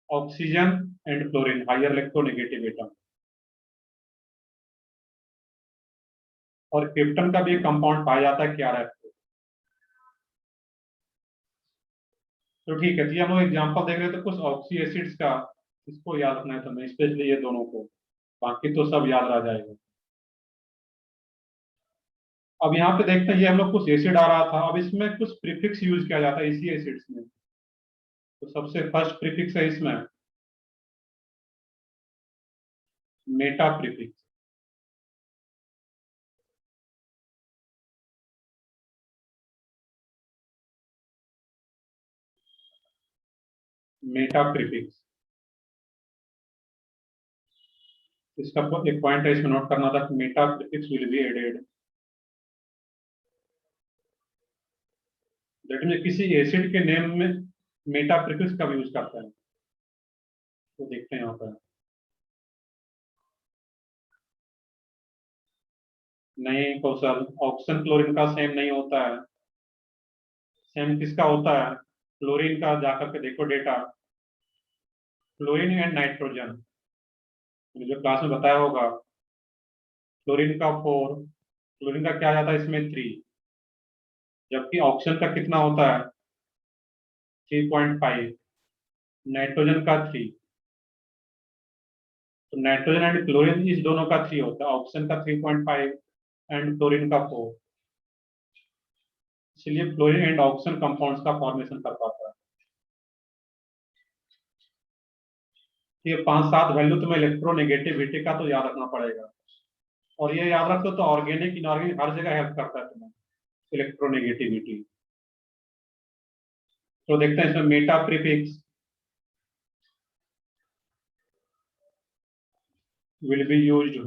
oxygen and fluorine, higher electronegative atom. और क्रिप्टन का भी एक कंपाउंड पाया जाता है KrF। तो ठीक है जी, हम लोग एग्जांपल देख रहे थे कुछ ऑक्सी एसिड्स का, इसको याद रखना है तुम्हें, स्पेशली ये दोनों को, बाकी तो सब याद रह जाएगा। अब यहाँ पे देखते हैं, ये हम लोग कुछ एसिड आ रहा था, अब इसमें कुछ प्रीफिक्स यूज किया जाता है इसी एसिड्स में। तो सबसे फर्स्ट प्रीफिक्स है इसमें मेटा प्रीफिक्स। मेटा प्रीफिक्स, इसका एक पॉइंट है इसमें नोट करना था, meta prefix will be added. That mean किसी एसिड के नेम में मेटा प्रीफिक्स का यूज करता है। तो देखते हैं यहाँ पर, नहीं कौशल, ऑक्सीजन क्लोरीन का सेम नहीं होता है। सेम किसका होता है, क्लोरीन का, जाकर के देखो डेटा। फ्लोरीन एंड नाइट्रोजन, जो क्लास में बताया होगा, फ्लोरीन का 4, फ्लोरीन का क्या जाता है इसमें 3, जबकि ऑक्सीजन का कितना होता है 3.5, नाइट्रोजन का 3। तो नाइट्रोजन एंड क्लोरीन इस दोनों का 3 होता है, ऑक्सीजन का 3.5 एंड क्लोरीन का 4। इसलिए फ्लोरीन एंड ऑक्सीजन कंपाउंड्स का फॉर्मेशन कर पाता है। ये 5-7 वैल्यू तुम्हें इलेक्ट्रोनेगेटिविटी का तो याद रखना पड़ेगा, और ये याद रखो तो ऑर्गेनिक इनऑर्गेनिक हर जगह हेल्प करता है तुम्हें इलेक्ट्रोनेगेटिविटी। तो देखते हैं इसमें Meta prefix will be used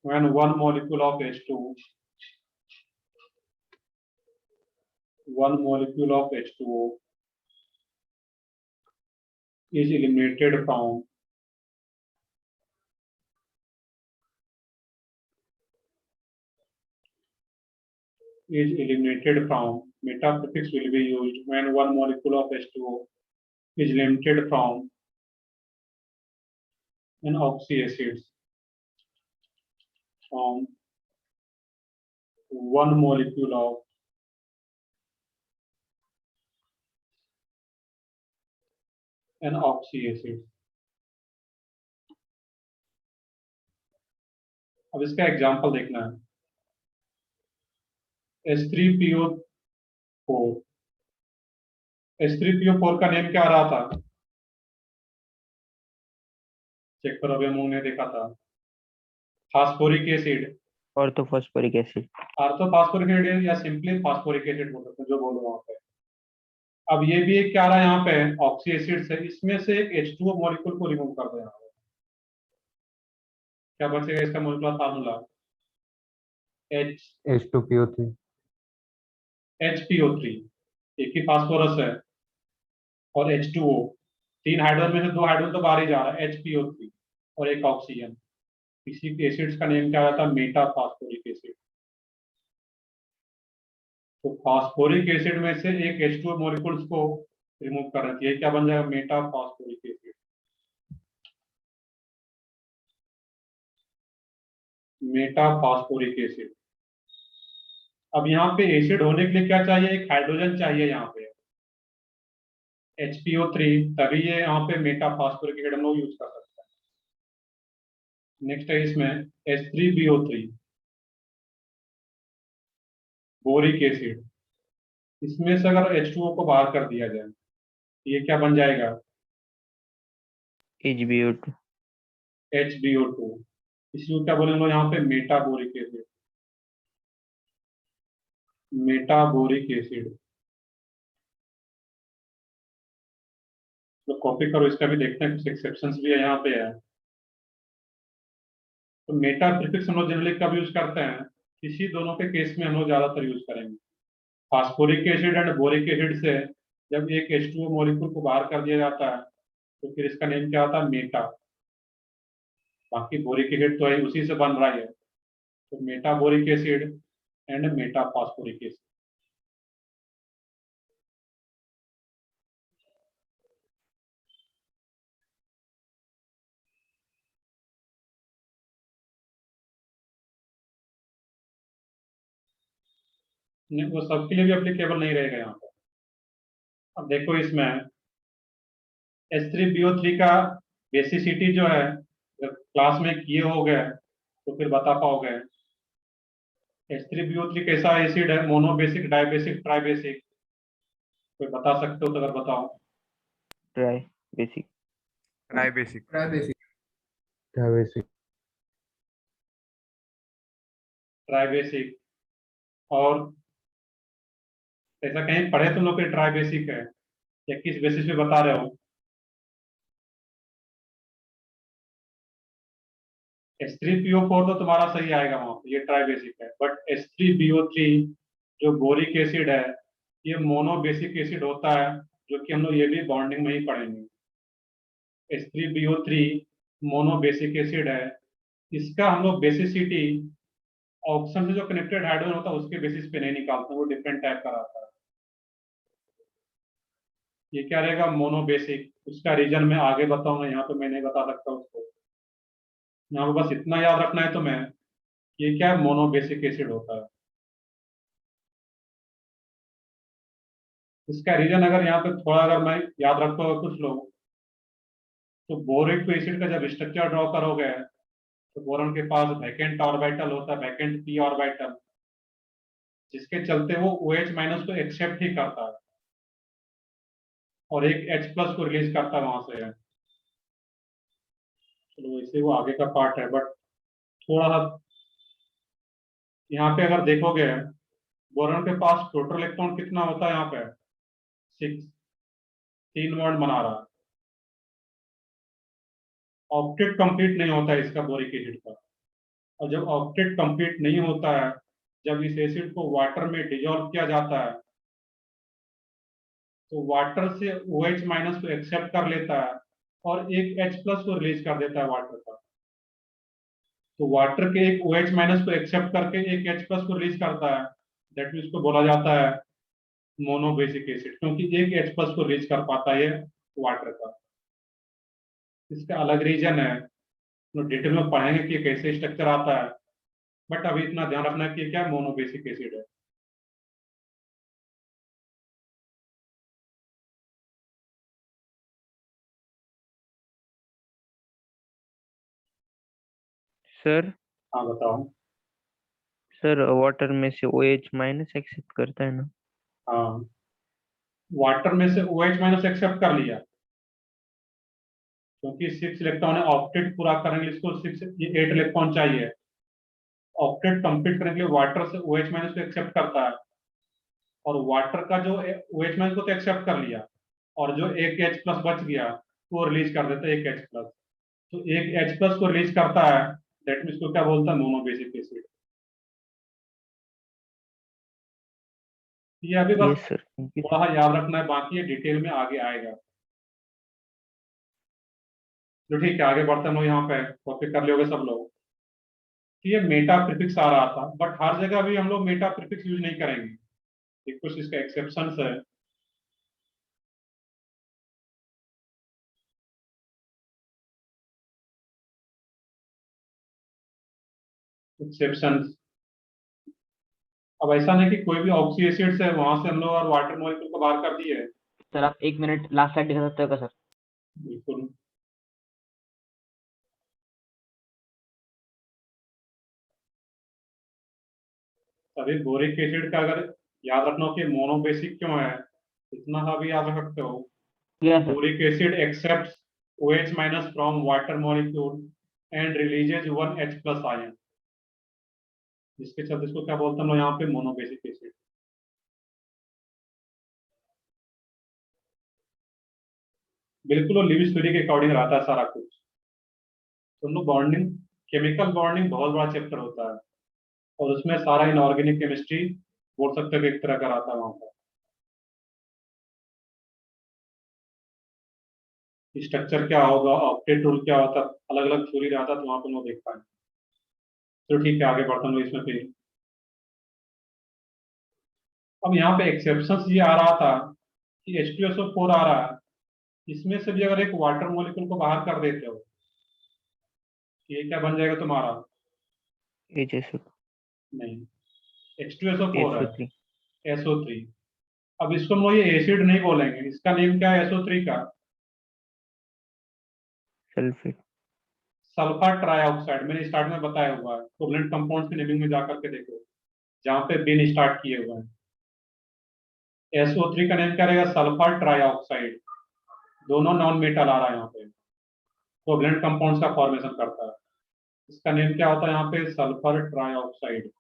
when one molecule of H2 is eliminated from meta prefix will be used when one molecule of H2O is eliminated from an oxy acids from one molecule of an oxy acid। अब इसका example देखना है, H3PO4। H3PO4 का name क्या आ रहा था, check करो, अभी हम लोगों ने देखा था, phosphoric acid, orthophosphoric acid. Orthophosphoric acid या सिंपली फास्फोरिक एसिड बोल सकते हैं, जो बोलो वहां पे। अब ये भी एक क्या आ रहा है यहाँ पे, ऑक्सी एसिड से, इसमें से एक H2O मॉलिक्यूल को रिमूव कर देना, क्या बचेगा इसका मॉलिक्यूलर फार्मूला H2PO3। HPO3, एक ही फास्फोरस है, और H2O, 3 हाइड्रोजन में से 2 हाइड्रोजन तो बाहर ही जा रहा है, HPO3 और एक ऑक्सीजन। इसी के एसिड्स का नेम क्या आता है, मेटा फास्फोरिक एसिड। तो फास्फोरिक एसिड में से एक H2O मॉलिक्यूल्स को रिमूव कर रही है, क्या बन जाएगा, Meta phosphoric acid. Meta phosphoric acid. अब यहाँ पे एसिड होने के लिए क्या चाहिए, एक हाइड्रोजन चाहिए यहाँ पे, HPO3, तभी ये यहाँ पे मेटा फास्फोरिक एसिड हम लोग यूज कर सकते हैं। नेक्स्ट है इसमें H3BO3, बोरिक एसिड। इसमें से अगर H2O को बाहर कर दिया जाए, ये क्या बन जाएगा, HBO2। HBO2। इसको क्या बोलेंगे यहाँ पे, मेटाबोरिक एसिड। मेटाबोरिक एसिड, तो कॉपी करो, इसका भी देखते हैं, कुछ एक्सेप्शंस भी है यहाँ पे है। तो मेटा प्रीफिक्स हम लोग जनरली कब यूज करते हैं, इसी दोनों के केस में हम लोग ज्यादातर यूज करेंगे। Phosphoric acid and boric acid से जब एक H2O मॉलिक्यूल को बाहर कर दिया जाता है, तो फिर इसका नेम क्या होता है, मेटा। बाकी बोरिक एसिड तो है उसी से बन रहा है, तो metaboric acid and meta phosphoric acid. वो सबके लिए भी एप्लीकेबल नहीं रहेगा यहाँ पर। अब देखो इसमें H3BO3 का बेसिसिटी जो है, जब क्लास में किए हो गए तो फिर बता पाओगे। H3BO3 कैसा एसिड है, मोनोबेसिक, डाइबेसिक, ट्राइबेसिक, कोई बता सकते हो तो अगर बताओ। Try basic. Tribasic. Diabasic। Tribasic, और ऐसा कहीं पढ़े तुम लोग ट्राइबेसिक है, या किस बेसिस पे बता रहे हो। H3PO4 तो तुम्हारा सही आएगा वहां पे, ये ट्राइबेसिक है, बट H3BO3 जो बोरिक एसिड है, ये मोनोबेसिक एसिड होता है, जो कि हम लोग ये भी बॉन्डिंग में ही पढ़ेंगे। H3BO3 मोनोबेसिक एसिड है, इसका हम लोग बेसिसिटी ऑक्सीजन से जो कनेक्टेड हाइड्रोजन होता है उसके बेसिस पे नहीं निकालते, वो डिफरेंट टाइप का रहता है। ये क्या रहेगा, मोनोबेसिक। उसका रीजन मैं आगे बताऊंगा, यहाँ पे मैं नहीं बता सकता उसको। यहाँ पे बस इतना याद रखना है तुम्हें, ये क्या है, मोनोबेसिक एसिड होता है। इसका रीजन अगर यहाँ पे थोड़ा अगर मैं याद रखूंगा कुछ लोग, तो बोरिक एसिड का जब स्ट्रक्चर ड्रॉ करोगे तो बोरॉन के पास वैकेंट ऑर्बिटल होता है, वैकेंट पी ऑर्बिटल, जिसके चलते वो OH माइनस को एक्सेप्ट ही करता है और एक H प्लस को रिलीज करता है वहां से। चलो इसे वो आगे का पार्ट है, बट थोड़ा सा यहाँ पे अगर देखोगे, बोरॉन के पास टोटल इलेक्ट्रॉन कितना होता है, यहाँ पे 6, 3 बॉन्ड बना रहा है। ऑक्टेट कंप्लीट नहीं होता है इसका, बोरिक एसिड का। और जब ऑक्टेट कंप्लीट नहीं होता है, जब इस एसिड को वाटर में डिजोल्व किया जाता है, तो वाटर से OH माइनस को एक्सेप्ट कर लेता है और एक H प्लस को रिलीज कर देता है वाटर का। तो वाटर के एक OH माइनस को एक्सेप्ट करके एक H प्लस को रिलीज करता है, दैट मीन्स को बोला जाता है मोनोबेसिक एसिड, क्योंकि एक H प्लस को रिलीज कर पाता है वाटर का। इसका अलग रीजन है, तो डिटेल में पढ़ेंगे कि कैसे स्ट्रक्चर आता है, बट अभी इतना ध्यान रखना है कि क्या मोनोबेसिक एसिड है। सर हाँ बताओ। सर वाटर में से OH माइनस एक्सेप्ट करता है ना? हाँ, वाटर में से OH माइनस एक्सेप्ट कर लिया, क्योंकि 6 इलेक्ट्रॉन है, ऑक्टेट पूरा करने के लिए इसको 8 इलेक्ट्रॉन चाहिए। ऑक्टेट कंप्लीट करने के लिए वाटर से OH माइनस को एक्सेप्ट करता है, और वाटर का जो OH माइनस को तो एक्सेप्ट कर लिया, और जो एक H प्लस बच गया वो रिलीज कर देता है एक H प्लस। तो एक H प्लस को रिलीज करता है, दैट मीन्स को क्या बोलता है, मोनोबेसिक एसिड। ये अभी बस यस सर, थैंक यू थोड़ा सा याद रखना है, बाकी ये डिटेल में आगे आएगा। तो ठीक है, आगे बढ़ते हैं हम लोग, यहाँ पे कॉपी कर लोगे सब लोग। तो ये मेटा प्रीफिक्स आ रहा था, बट हर जगह भी हम लोग मेटा प्रीफिक्स यूज नहीं करेंगे, ये कुछ इसका एक्सेप्शन है। एक्सेप्शन, अब ऐसा नहीं कि कोई भी ऑक्सी एसिड से वहां से हम लोग और वाटर मॉलिक्यूल को बाहर कर दिए। सर आप 1 मिनट लास्ट स्लाइड दिखा सकते हो क्या सर? बिल्कुल। अभी बोरिक एसिड का अगर याद रखना हो कि मोनोबेसिक क्यों है, इतना सा भी याद रख सकते हो। Yes sir. Boric acid accepts OH minus from water molecule and releases 1 H plus ion, जिसके चलते इसको क्या बोलते हैं हम लोग यहाँ पे, मोनोबेसिक एसिड। बिल्कुल लिविस थ्योरी के अकॉर्डिंग रहता है सारा कुछ। तो हम लोग बॉन्डिंग, केमिकल बॉन्डिंग बहुत बड़ा चैप्टर होता है, और उसमें सारा इनऑर्गेनिक केमिस्ट्री बोल सकते हो कि एक तरह का रहता है वहां पर। स्ट्रक्चर क्या होगा, ऑक्टेट रूल क्या होता है, अलग अलग थ्योरी रहता है, तो वहां पर हम लोग देख पाएंगे। तो ठीक है, आगे बढ़ते हैं इसमें फिर। अब यहाँ पे एक्सेप्शन ये आ रहा था कि H2SO4 आ रहा है, इसमें से भी अगर एक वाटर मॉलिक्यूल को बाहर कर देते हो, ये क्या बन जाएगा तुम्हारा, HSO नहीं, H2SO4 है, SO3 SO3। अब इसको हम लोग ये एसिड नहीं बोलेंगे, इसका नेम क्या है SO3 का, सल्फेट। Sulphur trioxide. मैंने स्टार्ट में बताया हुआ है, कोवलेंट कंपाउंड्स की नेमिंग में जाकर के देखो, जहाँ पे बिन स्टार्ट किए हुए हैं। SO3 का नेम क्या रहेगा, सल्फर ट्राइऑक्साइड। दोनों नॉन मेटल आ रहा है यहाँ पे, कोवलेंट कंपाउंड्स का फॉर्मेशन करता है। इसका नेम क्या होता है यहाँ पे, सल्फर ट्राइऑक्साइड।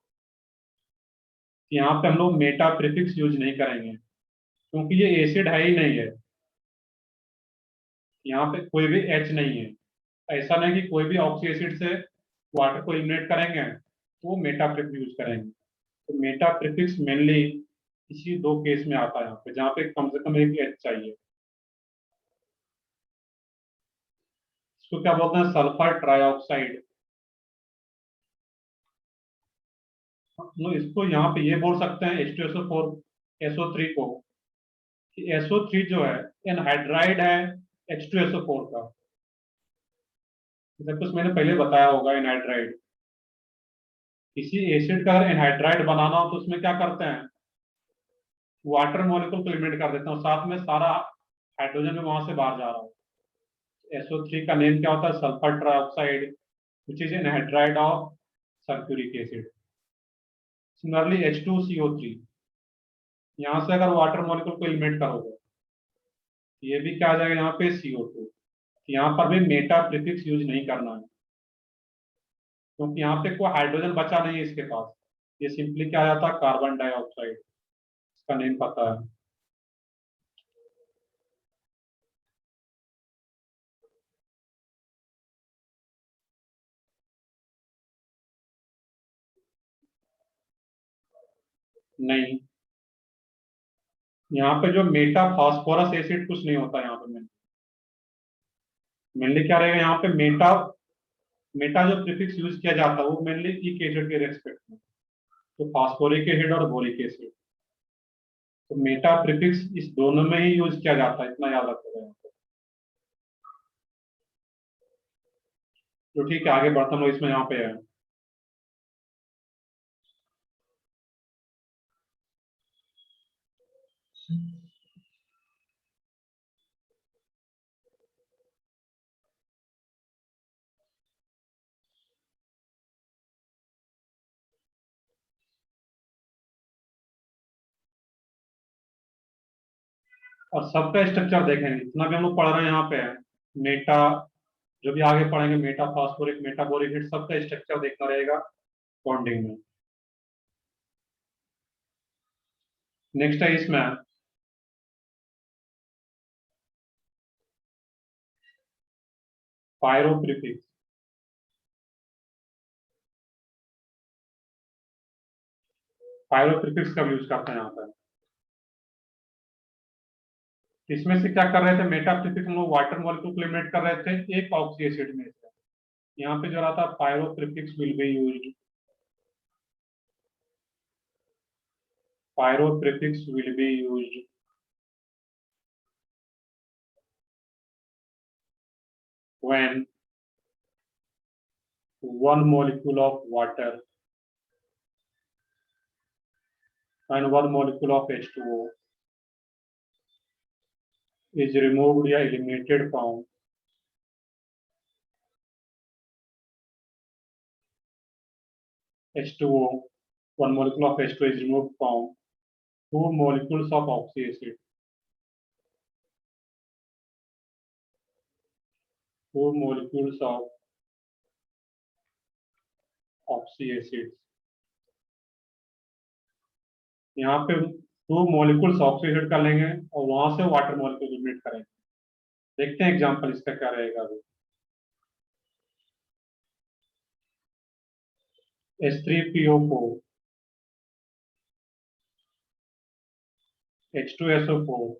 यहाँ पे हम लोग मेटा प्रीफिक्स यूज नहीं करेंगे, क्योंकि ये एसिड है ही नहीं है, यहाँ पे कोई भी H नहीं है। ऐसा नहीं कि कोई भी ऑक्सी एसिड से वाटर को इलिमिनेट करेंगे तो वो मेटा प्रीफिक्स यूज करेंगे। तो मेटा प्रीफिक्स मेनली इसी 2 केस में आता है यहाँ पे, जहाँ पे कम से कम एक H चाहिए। इसको क्या बोलते हैं, सल्फर ट्राइऑक्साइड। तो इसको यहाँ पे ये बोल सकते हैं H2SO4 SO3 को कि SO3 जो है एनहाइड्राइड है H2SO4 का। जैसे कुछ मैंने पहले बताया होगा, एनहाइड्राइड, किसी एसिड का अगर एनहाइड्राइड बनाना हो तो उसमें क्या करते हैं, वाटर मॉलिक्यूल को एलिमिनेट कर देते हैं और साथ में सारा हाइड्रोजन भी वहां से बाहर जा रहा हो। SO3 का नेम क्या होता है, sulphur trioxide, which is anhydride of sulphuric acid. Similarly H2CO3, यहाँ से अगर वाटर मॉलिक्यूल को एलिमिनेट करोगे ये भी क्या आ जाएगा यहाँ पे CO2। यहाँ पर भी मेटा प्रीफिक्स यूज नहीं करना है क्योंकि यहाँ पे कोई हाइड्रोजन बचा नहीं है इसके पास, ये सिंपली क्या आ जाता है, कार्बन डाइऑक्साइड, इसका नेम पता है। नहीं, यहाँ पे जो मेटा फास्फोरस एसिड कुछ नहीं होता यहाँ पे। मेनली क्या रहेगा यहाँ पे, मेटा मेटा जो प्रीफिक्स यूज किया जाता है वो मेनली इक एसिड के रेस्पेक्ट में, तो फास्फोरिक एसिड और बोरिक एसिड, तो मेटा प्रीफिक्स इस दोनों में ही यूज किया जाता है, इतना याद रखोगे यहाँ पे। तो ठीक है, आगे बढ़ता हूँ, इसमें यहाँ पे है और सबका स्ट्रक्चर देखेंगे, जितना भी हम लोग पढ़ रहे हैं यहाँ पे है मेटा, जो भी आगे पढ़ेंगे Meta phosphoric Meta boric acid, सबका स्ट्रक्चर देखना रहेगा बॉन्डिंग में। नेक्स्ट है इसमें पायरो प्रीफिक्स। पायरो प्रीफिक्स का यूज करते हैं यहाँ पर। इसमें से क्या कर रहे थे, मेटा प्रीफिक्स हम लोग वाटर मॉलिक्यूल को एलिमिनेट कर रहे थे एक ऑक्सी एसिड में से। यहाँ पे जो रहा था pyro prefix will be used, pyro prefix will be used when one molecule of water and one molecule of H2O is removed या eliminated from H2O, one molecule of H2O is removed from two molecules of oxy acid, two molecules of oxy acid। यहाँ पे two molecules oxy acid का लेंगे और वहां से water molecule eliminate करेंगे। देखते हैं एग्जांपल इसका क्या रहेगा अभी। H3PO4, H2SO4,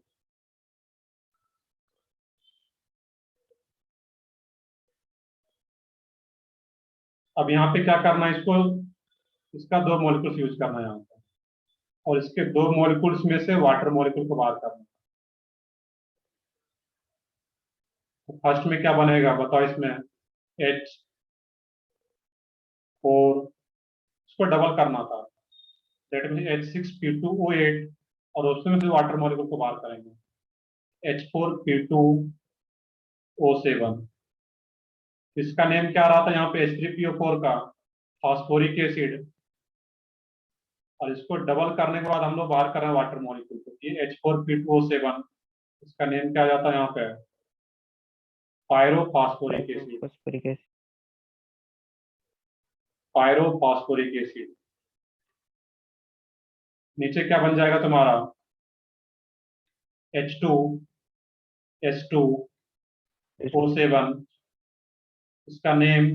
अब यहाँ पे क्या करना है, इसको इसका दो मॉलिक्यूल्स यूज करना है यहाँ पे और इसके दो मॉलिक्यूल्स में से वाटर मॉलिक्यूल को बाहर करना है। तो फर्स्ट में क्या बनेगा बताओ, इसमें H4, इसको डबल करना था, दैट मीन H6P2O8 और उसमें से वाटर मॉलिक्यूल को बाहर करेंगे H4P2O7। इसका नेम क्या रहा था यहाँ पे, H3PO4 का फास्फोरिक एसिड, और इसको डबल करने के बाद हम लोग बाहर कर रहे हैं वाटर मॉलिक्यूल को, ये H4P2O7, इसका नेम क्या आ जाता है यहाँ पे, pyrophosphoric acid, phosphoric acid. Pyrophosphoric acid. नीचे क्या बन जाएगा तुम्हारा, H2S2O7, इसका नेम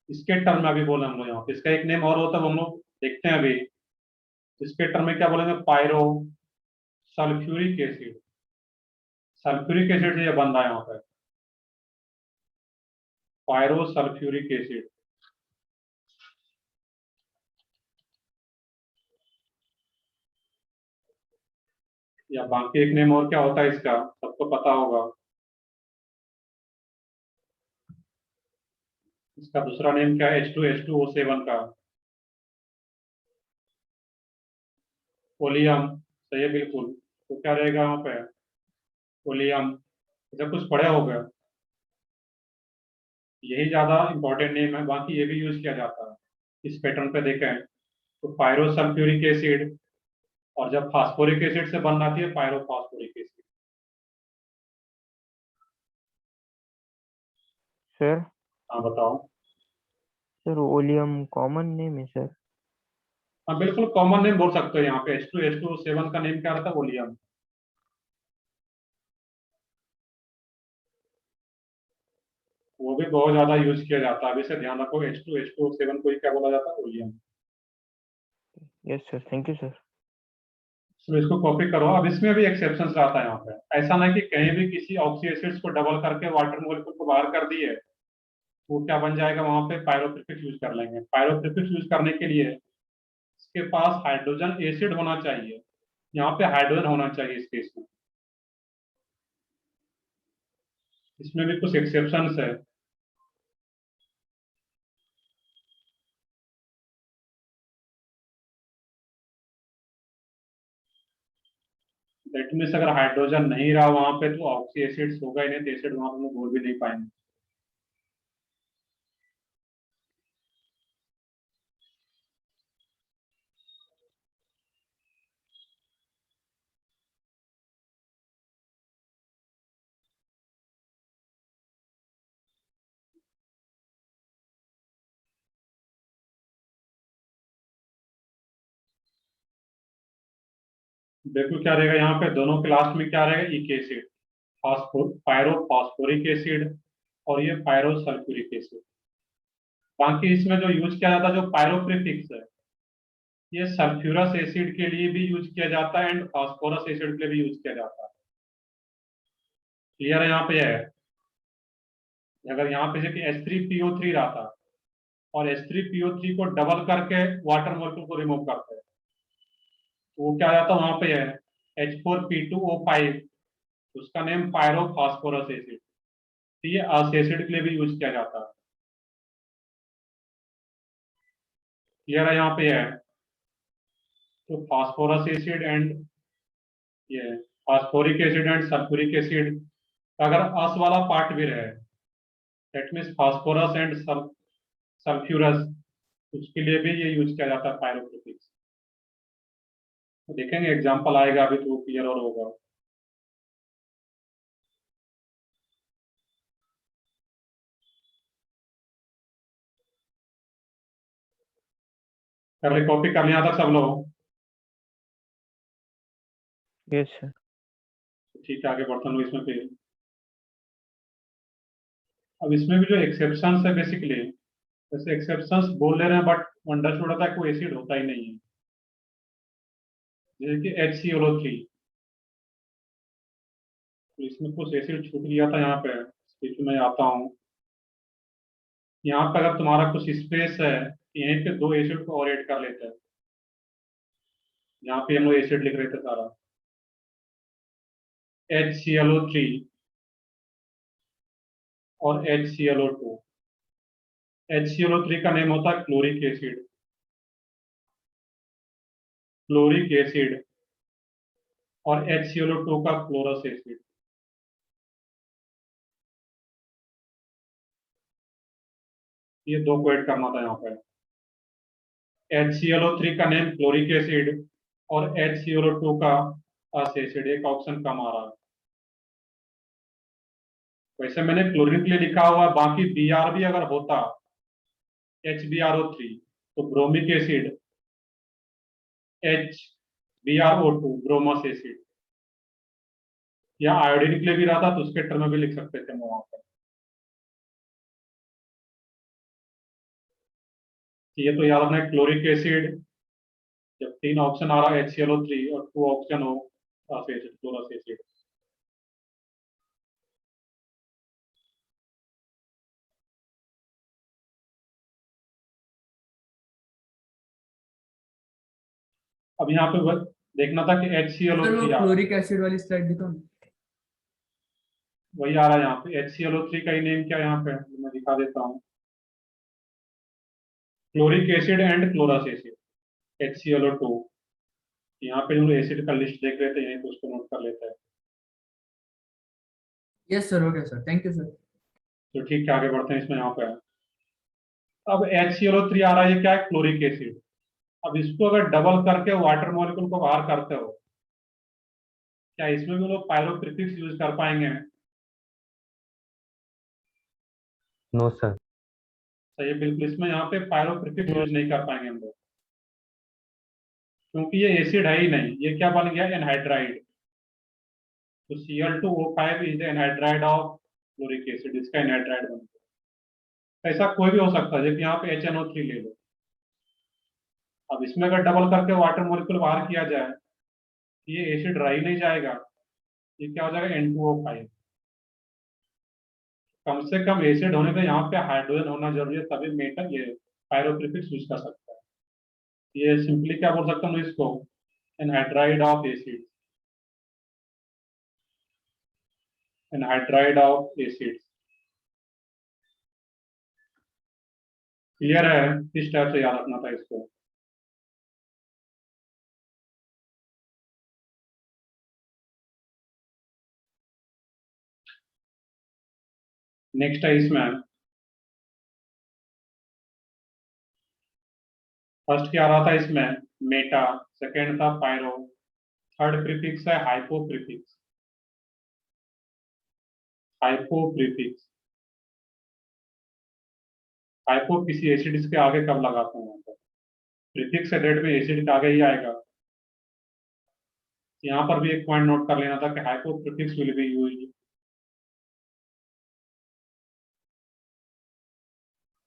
इसके टर्म में अभी बोले हम लोग यहाँ पे, इसका एक नेम और होता है वो हम लोग देखते हैं अभी। इसके टर्म में क्या बोलेंगे, pyro sulphuric acid, sulphuric acid से ये बन रहा है यहाँ पे, पायरो सल्फ्यूरिक एसिड। या बाकी एक नेम और क्या होता है इसका, सबको पता होगा। इसका दूसरा नेम क्या है, H2H2O7 का, ओलियम। सही है बिल्कुल। तो क्या रहेगा वहाँ पे, ओलियम। जब कुछ पढ़े हो गए, यही ज्यादा इंपॉर्टेंट नेम है, बाकी ये भी यूज किया जाता है। इस पैटर्न पे देखें तो पायरोसल्फ्यूरिक एसिड, और जब फास्फोरिक एसिड से बनना थी पायरोफॉस्फोरिक एसिड। सर हाँ बताओ। सर ओलियम कॉमन नेम है सर। हाँ बिल्कुल कॉमन नेम बोल सकते हो, यहाँ पे H2H2O7 का नेम क्या रहता है, ओलियम। वो भी बहुत ज्यादा यूज किया जाता है, अभी से ध्यान रखो, H2H2O7 को ही क्या बोला जाता है, oleum. Yes sir, thank you sir. तो इसको कॉपी करो। अब इसमें भी एक्सेप्शंस रहता है यहाँ पे, ऐसा ना कि कहीं भी किसी ऑक्सी एसिड्स को डबल करके वाटर मोलिक्यूल को बाहर कर दिए, वो क्या बन जाएगा, वहां पे पायरोप्रीफिक्स यूज कर लेंगे। पायरोप्रीफिक्स यूज करने के लिए इसके पास हाइड्रोजन एसिड होना चाहिए, यहाँ पे हाइड्रोजन होना चाहिए इस केस में। इसमें भी कुछ एक्सेप्शंस है। दैट मीन्स अगर हाइड्रोजन नहीं रहा वहां पे तो ऑक्सी एसिड्स होगा ही नहीं, तो एसिड वहां पे हम लोग बोल भी नहीं पाएंगे। देखो क्या रहेगा यहाँ पे, दोनों क्लास में क्या रहेगा, इक एसिड, पायरोफॉस्फोरिक एसिड, और ये पायरोसल्फ्यूरिक एसिड। बाकी इसमें जो यूज किया जाता है, जो पायरोप्रीफिक्स है, ये सल्फ्यूरस एसिड के लिए भी यूज किया जाता है एंड फास्फोरस एसिड के लिए भी यूज किया जाता है। क्लियर है यहाँ पे है। अगर यहाँ पे जैसे H3PO3 रहा था, और H3PO3 को डबल करके वाटर मॉलिक्यूल को रिमूव करते हैं, तो वो क्या आ जाता है वहां पे है H4P2O5, उसका नेम पायरोफॉस्फोरस एसिड। तो ये अस एसिड के लिए भी यूज किया जाता है। क्लियर है यहाँ पे है। तो फास्फोरस एसिड एंड ये phosphoric acid and sulphuric acid, अगर अस वाला पार्ट भी रहे, that means phosphorus and sulphurous, उसके लिए भी ये यूज किया जाता है पायरोप्रीफिक्स। तो देखेंगे एग्जांपल आएगा अभी तो क्लियर और होगा। कर ले कॉपी कर लिया था सब लोग। Yes sir. ठीक है आगे बढ़ता हूँ इसमें फिर। अब इसमें भी जो एक्सेप्शंस है बेसिकली, जैसे एक्सेप्शंस बोल ले रहे हैं बट अंडरस्टूड होता है कोई एसिड होता ही नहीं है, जैसे कि HClO3। तो इसमें कुछ एसिड छूट गया था यहाँ पे, इसमें मैं आता हूँ। यहाँ पे अगर तुम्हारा कुछ स्पेस है, यहीं पे दो एसिड को और ऐड कर लेते हैं। यहाँ पे हम लोग एसिड लिख रहे थे सारा, HClO3 और HClO2। HClO3 का नेम होता है क्लोरिक एसिड, क्लोरिक एसिड, और HClO2 का क्लोरस एसिड। ये दो को ऐड करना था यहाँ पे। HClO3 का नेम क्लोरिक एसिड, और HClO2 का अस एसिड, एक ऑप्शन कम आ रहा है। वैसे मैंने क्लोरीन के लिए लिखा हुआ है, बाकी Br भी अगर होता, HbRO3, तो ब्रोमिक एसिड, HbRO2 ब्रोमस एसिड, या आयोडीन के लिए भी रहा था तो उसके टर्म में भी लिख सकते थे हम वहां पर। ये तो याद रखना है, क्लोरिक एसिड, जब तीन ऑप्शन आ रहा है HClO3 और टू ऑप्शन हो अस एसिड, क्लोरस एसिड। अब यहाँ पे देखना था कि HClO3 सर वो आ रहा है। क्लोरिक एसिड वाली स्लाइड दिखाओ ना। वही आ रहा है यहाँ पे। HClO3 का ही नेम क्या है यहाँ पे, मैं दिखा देता हूँ। Chloric acid and chlorous acid, HClO2। यहाँ पे जो एसिड का लिस्ट देख रहे थे यहीं पे उसको नोट कर लेते हैं। यस सर, हो गया सर, थैंक यू सर। तो ठीक है, आगे बढ़ते हैं। इसमें यहाँ पे अब HClO3 आ रहा है, ये क्या है, क्लोरिक एसिड। अब इसको अगर डबल करके वाटर मॉलिक्यूल को बाहर करते हो, क्या इसमें भी लोग पायरो प्रीफिक्स यूज कर पाएंगे? No sir. सही है, बिल्कुल। इसमें यहाँ पे पायरो प्रीफिक्स यूज नहीं कर पाएंगे हम लोग, क्योंकि ये एसिड है ही नहीं। ये क्या बन गया, एनहाइड्राइड। तो Cl2O5 is anhydride of chloric acid, इसका एनहाइड्राइड बन गया। ऐसा कोई भी हो सकता है, जैसे यहाँ पे HNO3 ले लो। अब इसमें अगर डबल करके वाटर मॉलिक्यूल बाहर किया जाए, ये एसिड रह ही नहीं जाएगा। ये क्या हो जाएगा, N2O5। कम से कम एसिड होने पे यहाँ पे हाइड्रोजन होना जरूरी है, तभी मेटल ये पायरोप्रीफिक्स यूज कर सकता है। ये सिंपली क्या बोल सकता हूँ इसको, anhydride of acid, anhydride of acid. Clear है? किस टाइप से याद रखना था इसको? नेक्स्ट है इसमें, फर्स्ट क्या रहा था इसमें, मेटा। सेकेंड था पायरो। थर्ड प्रीफिक्स है hypo prefix, hypo prefix. Hypo किसी एसिड के आगे कब लगाते हैं? प्रीफिक्स से रेट में एसिड के आगे ही आएगा। यहाँ पर भी एक पॉइंट नोट कर लेना था कि hypo prefix will be used,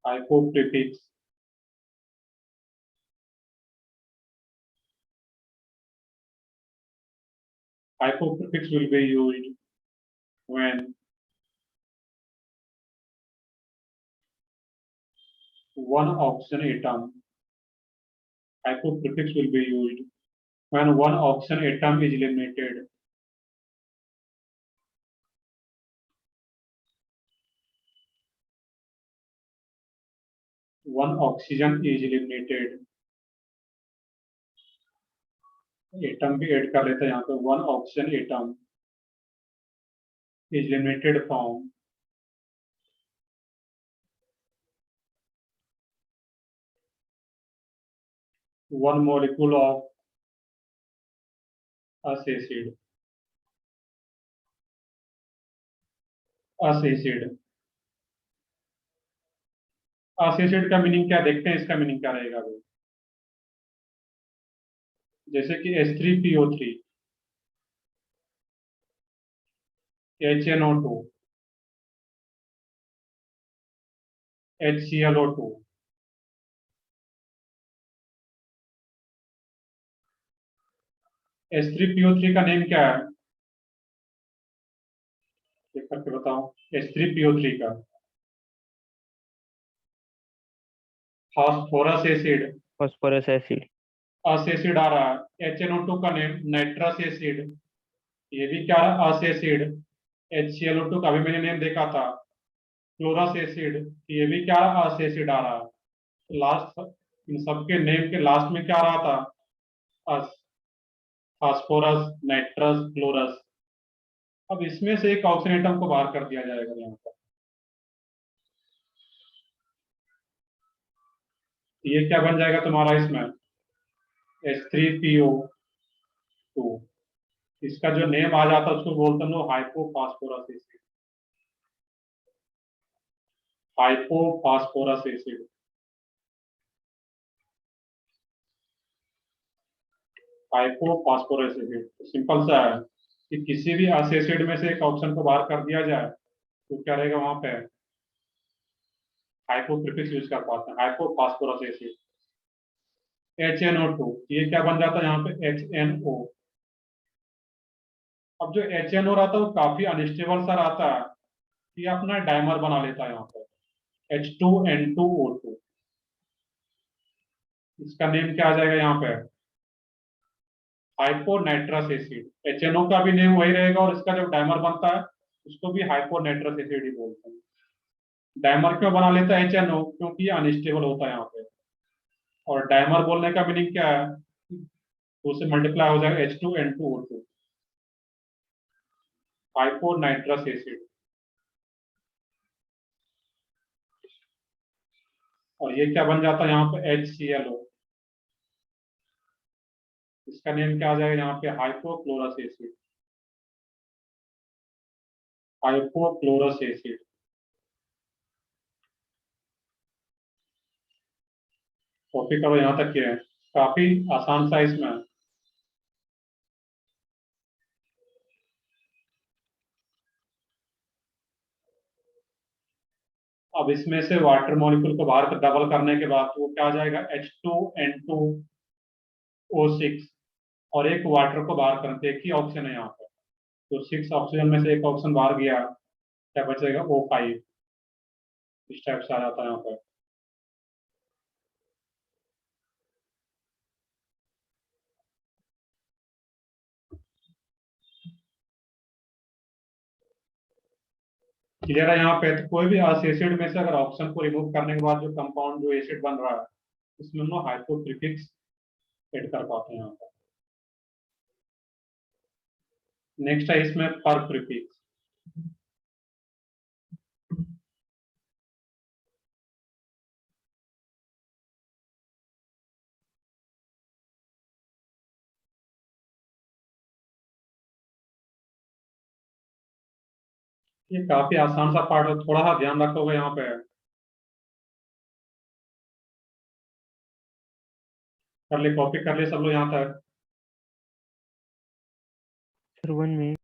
hypo prefix hypoprefix will be used when one oxygen atom, hypoprefix will be used when one oxygen atom is eliminated, one oxygen is eliminated। Atom भी add कर लेते हैं यहाँ पे, one oxygen atom is limited from one molecule of us acid, us acid. Us acid का meaning क्या, देखते हैं इसका मीनिंग क्या रहेगा अभी। जैसे कि H3PO3, HNO2, HClO2। H3PO3 का नेम क्या है, देख करके बताओ। H3PO3 का फास्फोरस एसिड, फॉस्फोरस एसिड। अस एसिड आ रहा है। HNO2 का नेम नाइट्रस एसिड, ये भी क्या रहा, अस एसिड। HClO2 का भी मैंने नेम देखा था, क्लोरस एसिड, ये भी क्या रहा, अस एसिड आ रहा है। लास्ट इन सबके नेम के लास्ट में क्या आ रहा था, अस, फास्फोरस, नाइट्रस, क्लोरस। अब इसमें से एक ऑक्सीजन एटम को बाहर कर दिया जाएगा यहाँ पर। ये क्या बन जाएगा तुम्हारा इसमें, H3PO2। इसका जो नेम आ जाता है उसको बोलते हैं लोग hypophosphorous acid, hypophosphorous acid. Hypophosphorous acid simple सा है कि किसी भी अस एसिड में से एक ऑप्शन को बाहर कर दिया जाए तो क्या रहेगा वहां पे, हाइपो प्रीफिक्स यूज कर पाते हैं, हाइपोफास्फोरस एसिड। HNO2, ये क्या बन जाता है यहाँ पे, HNO। अब जो HNO रहता है वो काफी अनस्टेबल सा रहता है, ये अपना डायमर बना लेता है यहाँ पे, H2N2O2। इसका नेम क्या आ जाएगा यहाँ पे, हाइपोनाइट्रस एसिड। HNO का भी नेम वही रहेगा और इसका जब डाइमर बनता है उसको भी हाइपोनाइट्रस एसिड ही बोलते हैं। डाइमर क्यों बना लेता है HNO? क्योंकि ये अनस्टेबल होता है यहाँ पे। और डाइमर बोलने का मीनिंग क्या है? तो उससे मल्टीप्लाई हो जाएगा H2N2O2, हाइपोनाइट्रस एसिड। और ये क्या बन जाता है यहाँ पे? HClO। इसका नेम क्या आ जाएगा यहाँ पे? Hypochlorous acid, hypochlorous acid. Copy करो, यहाँ तक ये है, काफी आसान सा इसमें है। अब इसमें से वाटर मॉलिक्यूल को बाहर डबल करने के बाद वो क्या आ जाएगा? H2N2O6। और एक वाटर को बाहर करते, एक ही ऑप्शन है यहाँ पर, तो 6 ऑक्सीजन में से एक ऑप्शन बाहर गया, क्या बचेगा? O5। इस टाइप से आ जाता है यहाँ पर। क्लियर है यहाँ पे? तो कोई भी एसिड में से अगर ऑप्शन को रिमूव करने के बाद जो कंपाउंड, जो एसिड बन रहा है, उसमें हम लोग हाइपो प्रीफिक्स ऐड कर पाते हैं यहाँ पर। नेक्स्ट है इसमें पर प्रीफिक्स। ये काफी आसान सा पार्ट है, थोड़ा सा ध्यान रखोगे यहाँ पे। कर ले, कॉपी कर ले सब लोग यहाँ तक। Sir 1 minute.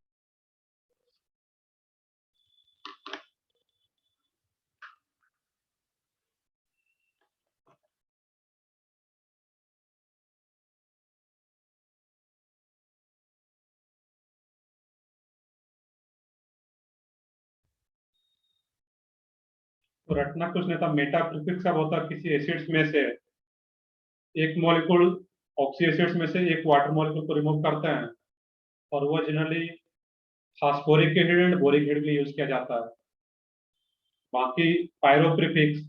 तो रटना कुछ नहीं था, मेटा प्रीफिक्स कब होता है? किसी एसिड्स में से एक मॉलिक्यूल, ऑक्सी एसिड्स में से एक वाटर मॉलिक्यूल को रिमूव करते हैं, और वो generally phosphoric acid and boric acid के लिए यूज किया जाता है। बाकी पायरो प्रीफिक्स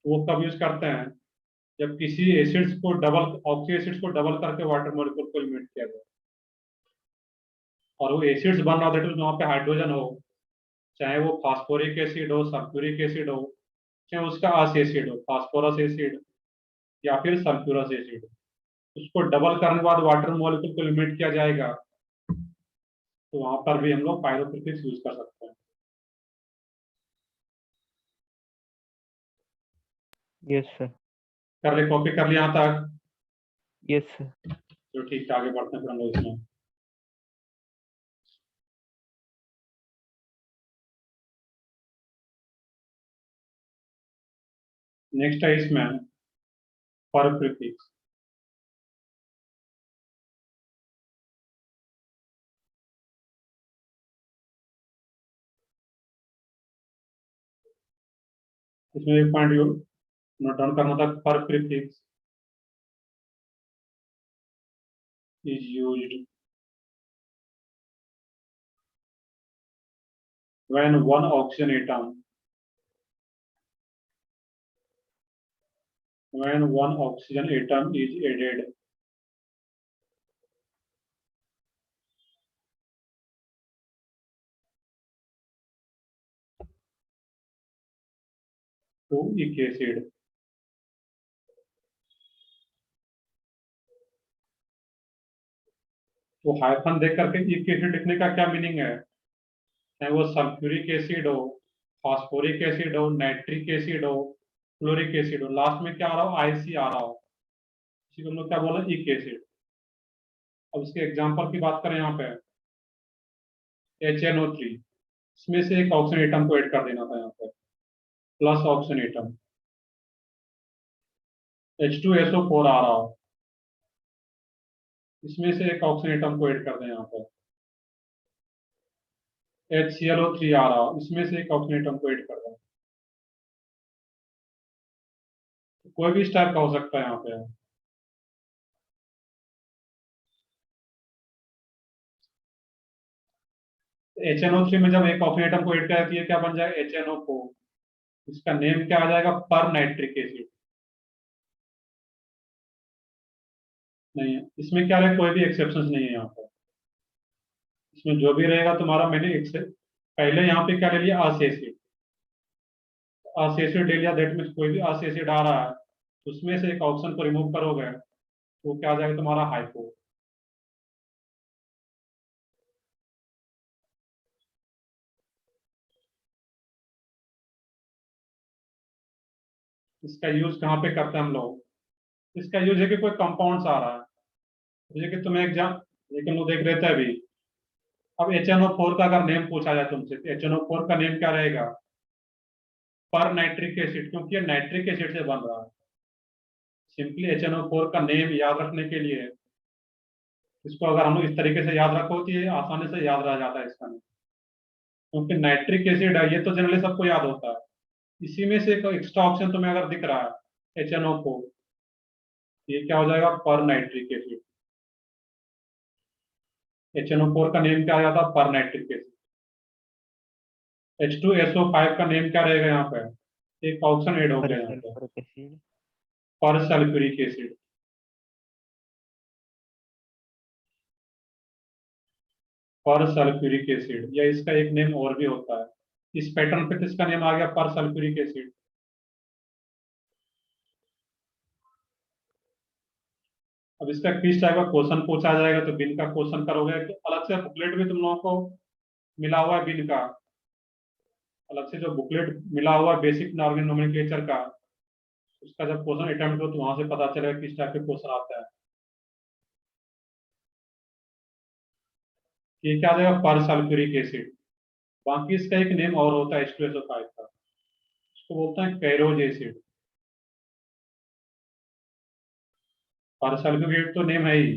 वो कब यूज करते हैं? जब किसी एसिड्स को डबल, ऑक्सी एसिड्स को डबल करके वाटर मॉलिक्यूल को एलिमिनेट किया जाए, और वो एसिड्स बन रहा है वहां पे हाइड्रोजन हो, चाहे वो फास्फोरिक एसिड हो, सल्फ्यूरिक एसिड हो, चाहे उसका अस एसिड हो, फास्फोरस एसिड या फिर सल्फ्यूरस एसिड, उसको डबल करने के बाद वाटर मॉलिक्यूल को एलिमिनेट किया जाएगा, तो वहां पर भी हम लोग पायरोप्रीफिक्स यूज कर सकते हैं। Yes sir. कर ले, कॉपी कर लिया यहाँ तक? Yes sir. तो ठीक है, आगे बढ़ते हैं फिर हम लोग इसमें। नेक्स्ट है इसमें पर प्रीफिक्स। इसमें एक पॉइंट नोट डाउन करना था, पर prefix is used when one oxygen atom is added to each acid। तो हाइफन देख करके एक एसिड लिखने का क्या मीनिंग है? चाहे वो सल्फ्यूरिक एसिड हो, फास्फोरिक एसिड हो, नाइट्रिक एसिड हो, क्लोरिक एसिड हो, लास्ट में क्या आ रहा हो? आईसी आ रहा हो, इसी को हम लोग क्या बोला? इक एसिड। अब इसके एग्जांपल की बात करें यहाँ पे, HNO3, इसमें से एक ऑक्सीजन एटम को ऐड कर देना था यहाँ पे, प्लस ऑक्सीजन एटम। H2SO4 आ रहा हो, इसमें से एक ऑक्सीजन एटम को ऐड कर दें यहाँ पर। HClO3 आ रहा हो, इसमें से एक ऑक्सीजन एटम को ऐड कर दें। कोई भी इस टाइप का हो सकता है यहाँ पे। HNO3 में जब एक ऑक्सीजन एटम को ऐड कर देती है क्या बन जाएगा HNO4। इसका नेम क्या आ जाएगा पर नाइट्रिक एसिड। नहीं है इसमें क्या है, कोई भी एक्सेप्शन नहीं है यहाँ पर। इसमें जो भी रहेगा तुम्हारा, मैंने पहले यहाँ पे क्या ले लिया अस एसिड, अस एसिड ले लिया, दैट मीन्स कोई भी अस एसिड आ रहा है उसमें से एक ऑप्शन को रिमूव करोगे तो क्या आ जाएगा तुम्हारा हाइपो। इसका यूज कहाँ पे करते हैं हम लोग, इसका यूज है कि कोई कंपाउंड्स आ रहा है, जैसे कि तुम्हें एग्जाम, लेकिन वो देख रहे थे अभी। अब HNO4 का अगर नेम पूछा जाए तुमसे तो HNO4 का नेम क्या रहेगा पर नाइट्रिक एसिड, क्योंकि ये नाइट्रिक एसिड से बन रहा है। सिंपली HNO4 का नेम याद रखने के लिए इसको अगर हम लोग इस तरीके से याद रखो तो ये आसानी से याद रह जाता है इसका नेम, क्योंकि नाइट्रिक एसिड है ये तो जनरली सबको याद होता है। इसी में से एक एक्स्ट्रा ऑप्शन तुम्हें अगर दिख रहा है HNO4, ये क्या हो जाएगा पर नाइट्रिक एसिड। HNO4 का नेम क्या आ जाता है पर नाइट्रिक एसिड। H2SO5 का नेम क्या रहेगा यहाँ पे, एक ऑप्शन ऐड हो पर गया यहाँ पे सल्फर एसिड। पर सल्फ्यूरिक एसिड। पर सल्फ्यूरिक एसिड या इसका एक नेम और भी होता है, इस पैटर्न पे किसका नेम आ गया पर सल्फ्यूरिक एसिड। अब इसका किस टाइप का क्वेश्चन पूछा जाएगा, तो बिन का क्वेश्चन करोगे तो अलग से बुकलेट भी तुम लोगों को मिला हुआ है बिन का, अलग से जो बुकलेट मिला हुआ है बेसिक ऑर्गेनिक नोमेनक्लेचर का, उसका जब क्वेश्चन अटेम्प्ट हो तो वहां से पता चलेगा किस टाइप के क्वेश्चन आता है। ये क्या आ जाएगा पर सल्फ्यूरिक एसिड। बाकी इसका एक नेम और होता है H2SO5 का, उसको बोलते हैं कैरोज एसिड। पर सल्फ्यूरिक तो नेम है ही,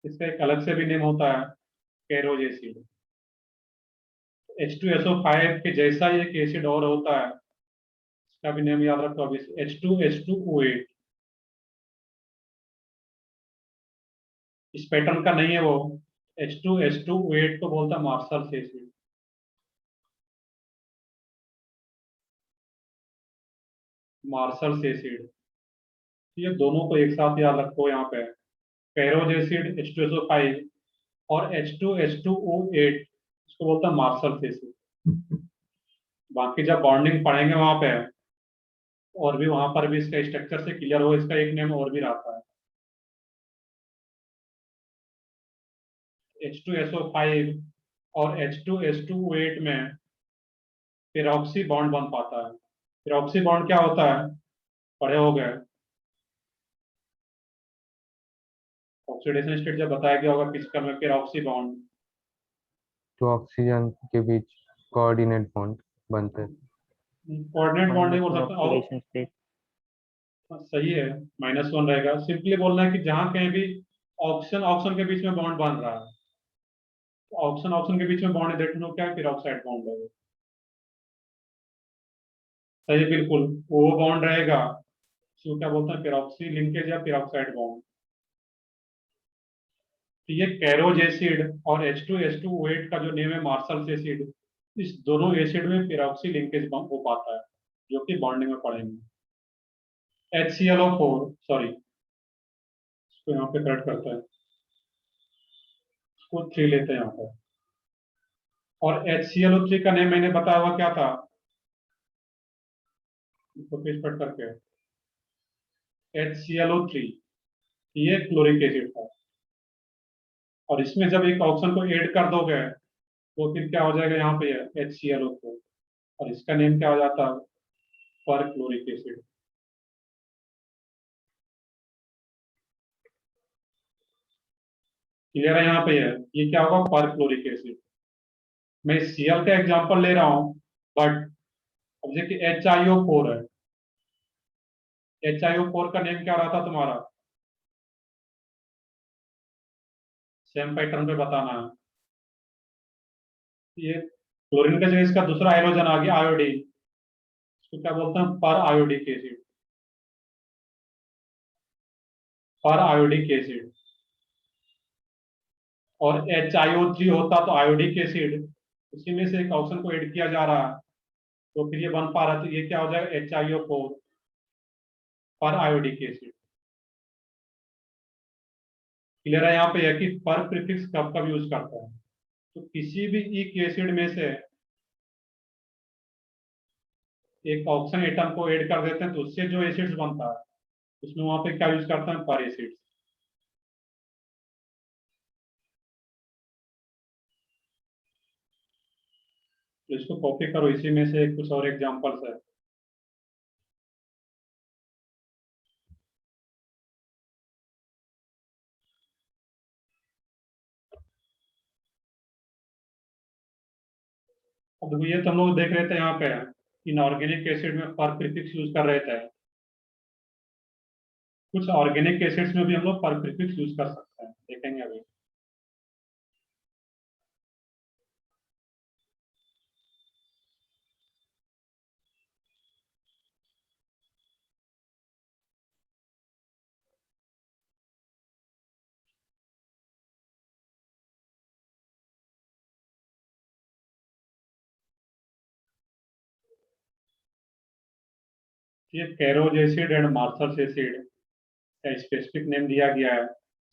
इसका एक अलग से भी नेम होता है कैरोज एसिड। H2SO5 के जैसा ही एक एसिड और होता है, इसका भी नेम याद रखो अभी, H2H2O8। इस पैटर्न का नहीं है वो, H2H2O8 को बोलता है मार्शल एसिड। मार्शल एसिड, ये दोनों को एक साथ याद रखो यहाँ पे, कैरोज एसिड H2SO5 और H2H2O8 इसको बोलता है मार्शल एसिड। बाकी जब बॉन्डिंग पढ़ेंगे वहां पे और भी, वहां पर भी इसका स्ट्रक्चर से क्लियर हो, इसका एक नेम और भी रहता है H2SO5 और H2H2O8 में पेरोक्सी बॉन्ड बन पाता है। पेरोक्सी बॉन्ड क्या होता है, पढ़े हो गए, ऑक्सीडेशन स्टेट जब बताया गया होगा फिजिकल में, पेरोक्सी बॉन्ड। तो ऑक्सीजन के बीच कोऑर्डिनेट बॉन्ड बनते हैं। कोऑर्डिनेट बॉन्ड नहीं बोल सकते, और ऑक्सीडेशन स्टेट। सही है -1 रहेगा। सिंपली बोलना है कि जहां कहीं भी ऑक्सीजन ऑक्सीजन के बीच में बॉन्ड बन रहा है, ऑक्सीजन ऑक्सीजन के बीच में बॉन्ड है, दैट मीन्स क्या है, पेरोक्साइड बॉन्ड है। सही बिल्कुल, वो बॉन्ड रहेगा इसको क्या बोलते हैं, पेरोक्सी लिंकेज या पेरोक्साइड बॉन्ड। तो ये कैरोज एसिड और H2H2O8 का जो नेम है मार्शल एसिड, इस दोनों एसिड में पेरोक्सी लिंकेज हो पाता है, जो कि बॉन्डिंग में पड़ेंगे। HClO4, सॉरी इसको यहाँ पे करेक्ट करता है, इसको 3 लेते हैं यहाँ पर। और HClO3 का नेम मैंने बताया हुआ क्या था, इसको पेज पट करके, HClO3 ये क्लोरिक एसिड था, और इसमें जब एक ऑप्शन को ऐड कर दोगे तो फिर क्या हो जाएगा यहाँ पे HClO4, और इसका नेम क्या हो जाता है पर क्लोरिक एसिड। क्लियर है यहाँ पे, ये क्या होगा पर क्लोरिक एसिड। मैं Cl का एग्जांपल ले रहा हूँ, बट अब देखिए HiO4 है, HiO4 का नेम क्या रहा था तुम्हारा, सेम पैटर्न पे बताना है। ये क्लोरीन का जगह इसका दूसरा हाइड्रोजन आ गया आयोडीन, इसको क्या बोलते हैं पर आयोडिक एसिड। पर आयोडिक एसिड, और HiO3 होता तो आयोडिक एसिड, उसी में से एक ऑप्शन को ऐड किया जा रहा है, तो फिर ये बन पा रहा है, तो ये क्या हो जाएगा HiO4 पर आयोडिक एसिड। क्लियर है यहाँ पे है कि पर प्रीफिक्स कब कब यूज करता है। तो किसी भी एक एसिड में से एक ऑक्सीजन एटम को ऐड कर देते हैं तो उससे जो एसिड्स बनता है उसमें वहां पे क्या यूज करते हैं, पर एसिड्स। तो इसको कॉपी करो, इसी में से कुछ और एग्जांपल्स है। अब देखो ये तो हम लोग देख रहे थे यहाँ पे इनऑर्गेनिक एसिड में पर प्रीफिक्स यूज कर रहे थे। कुछ ऑर्गेनिक एसिड्स में भी हम लोग पर प्रीफिक्स यूज कर सकते हैं, देखेंगे अभी। ये कैरोज एसिड एंड मार्सल्स एसिड का स्पेसिफिक नेम दिया गया है,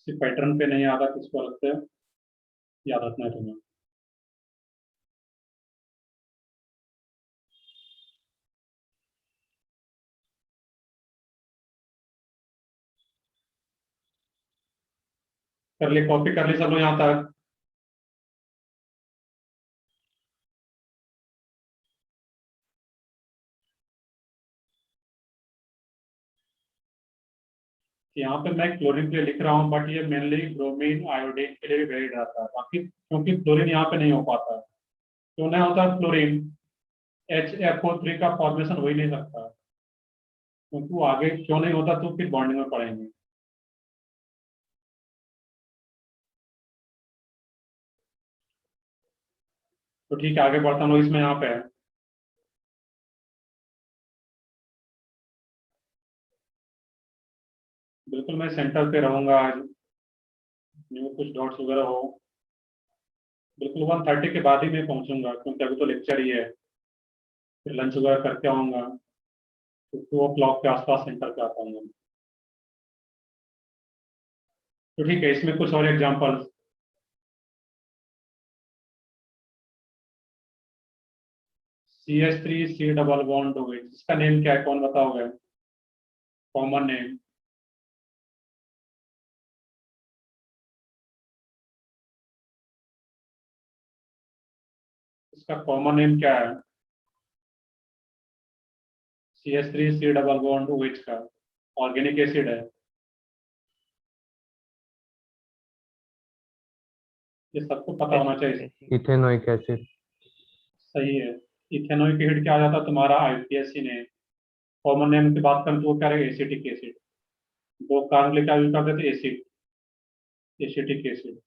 सिर्फ पैटर्न पे नहीं याद है, किसको रखते हैं, याद रखना है तुम्हें। कर ली कॉपी, कर ली सब लोग यहाँ तक। यहाँ पे मैं क्लोरीन के लिए लिख रहा हूँ, बट ये मेनली ब्रोमीन आयोडीन के लिए भी वैलिड रहता है। बाकी क्योंकि क्लोरीन यहाँ पे नहीं हो पाता है, क्यों नहीं होता क्लोरीन, HFO3 का फॉर्मेशन हो ही नहीं सकता, क्योंकि वो आगे क्यों नहीं होता तो फिर बॉन्डिंग में पड़ेंगे। तो ठीक है, आगे बढ़ता हूँ। इसमें यहाँ पे है बिल्कुल मैं सेंटर पे रहूंगा आज, न्यू कुछ डॉट्स वगैरह हो, बिल्कुल 1:30 के बाद ही मैं पहुंचूंगा, क्योंकि अभी तो लेक्चर ही है, फिर लंच वगैरह करके आऊंगा, तो 2 o'clock के आसपास सेंटर पे आ पाऊंगा। तो ठीक है, इसमें कुछ और examples. CH3 C double bond OH, इसका नेम क्या है, कौन बताओगे, कॉमन नेम। इसका कॉमन नेम क्या है, CH3 C double bond OH का ऑर्गेनिक एसिड है, ये सबको पता होना चाहिए। Ethanoic acid. सही है, इथेनॉइक एसिड क्या आ जाता है तुम्हारा, IUPAC ने। कॉमन नेम की बात करें तो वो क्या रहेगा, एसिटिक एसिड। दो कार्बन लेकर यूज कर देते एसिड, एसिटिक एसिड।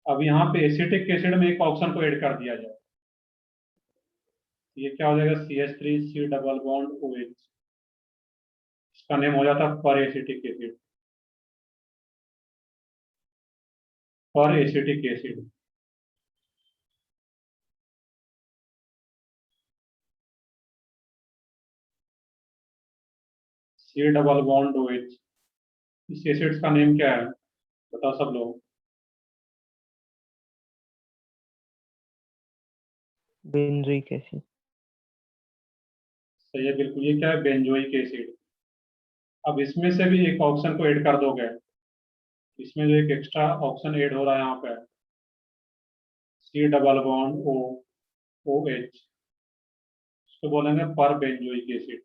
अब यहाँ पे एसिटिक एसिड में एक ऑप्शन को ऐड कर दिया जाए, ये क्या हो जाएगा, CH3 C double bond OH, इसका नेम हो जाता है पर एसिटिक एसिड, पर acetic acid. C double bond OH, इस एसिड का नेम क्या है, बताओ सब लोग। Benzoic acid. सही है, बिल्कुल, ये क्या है, बेंजोइक एसिड। अब इसमें से भी एक ऑप्शन को ऐड कर दोगे, इसमें जो एक एक्स्ट्रा ऑप्शन ऐड हो रहा है यहाँ पे, C डबल बॉन्ड OH, इसको बोलेंगे पर बेंजोइक एसिड,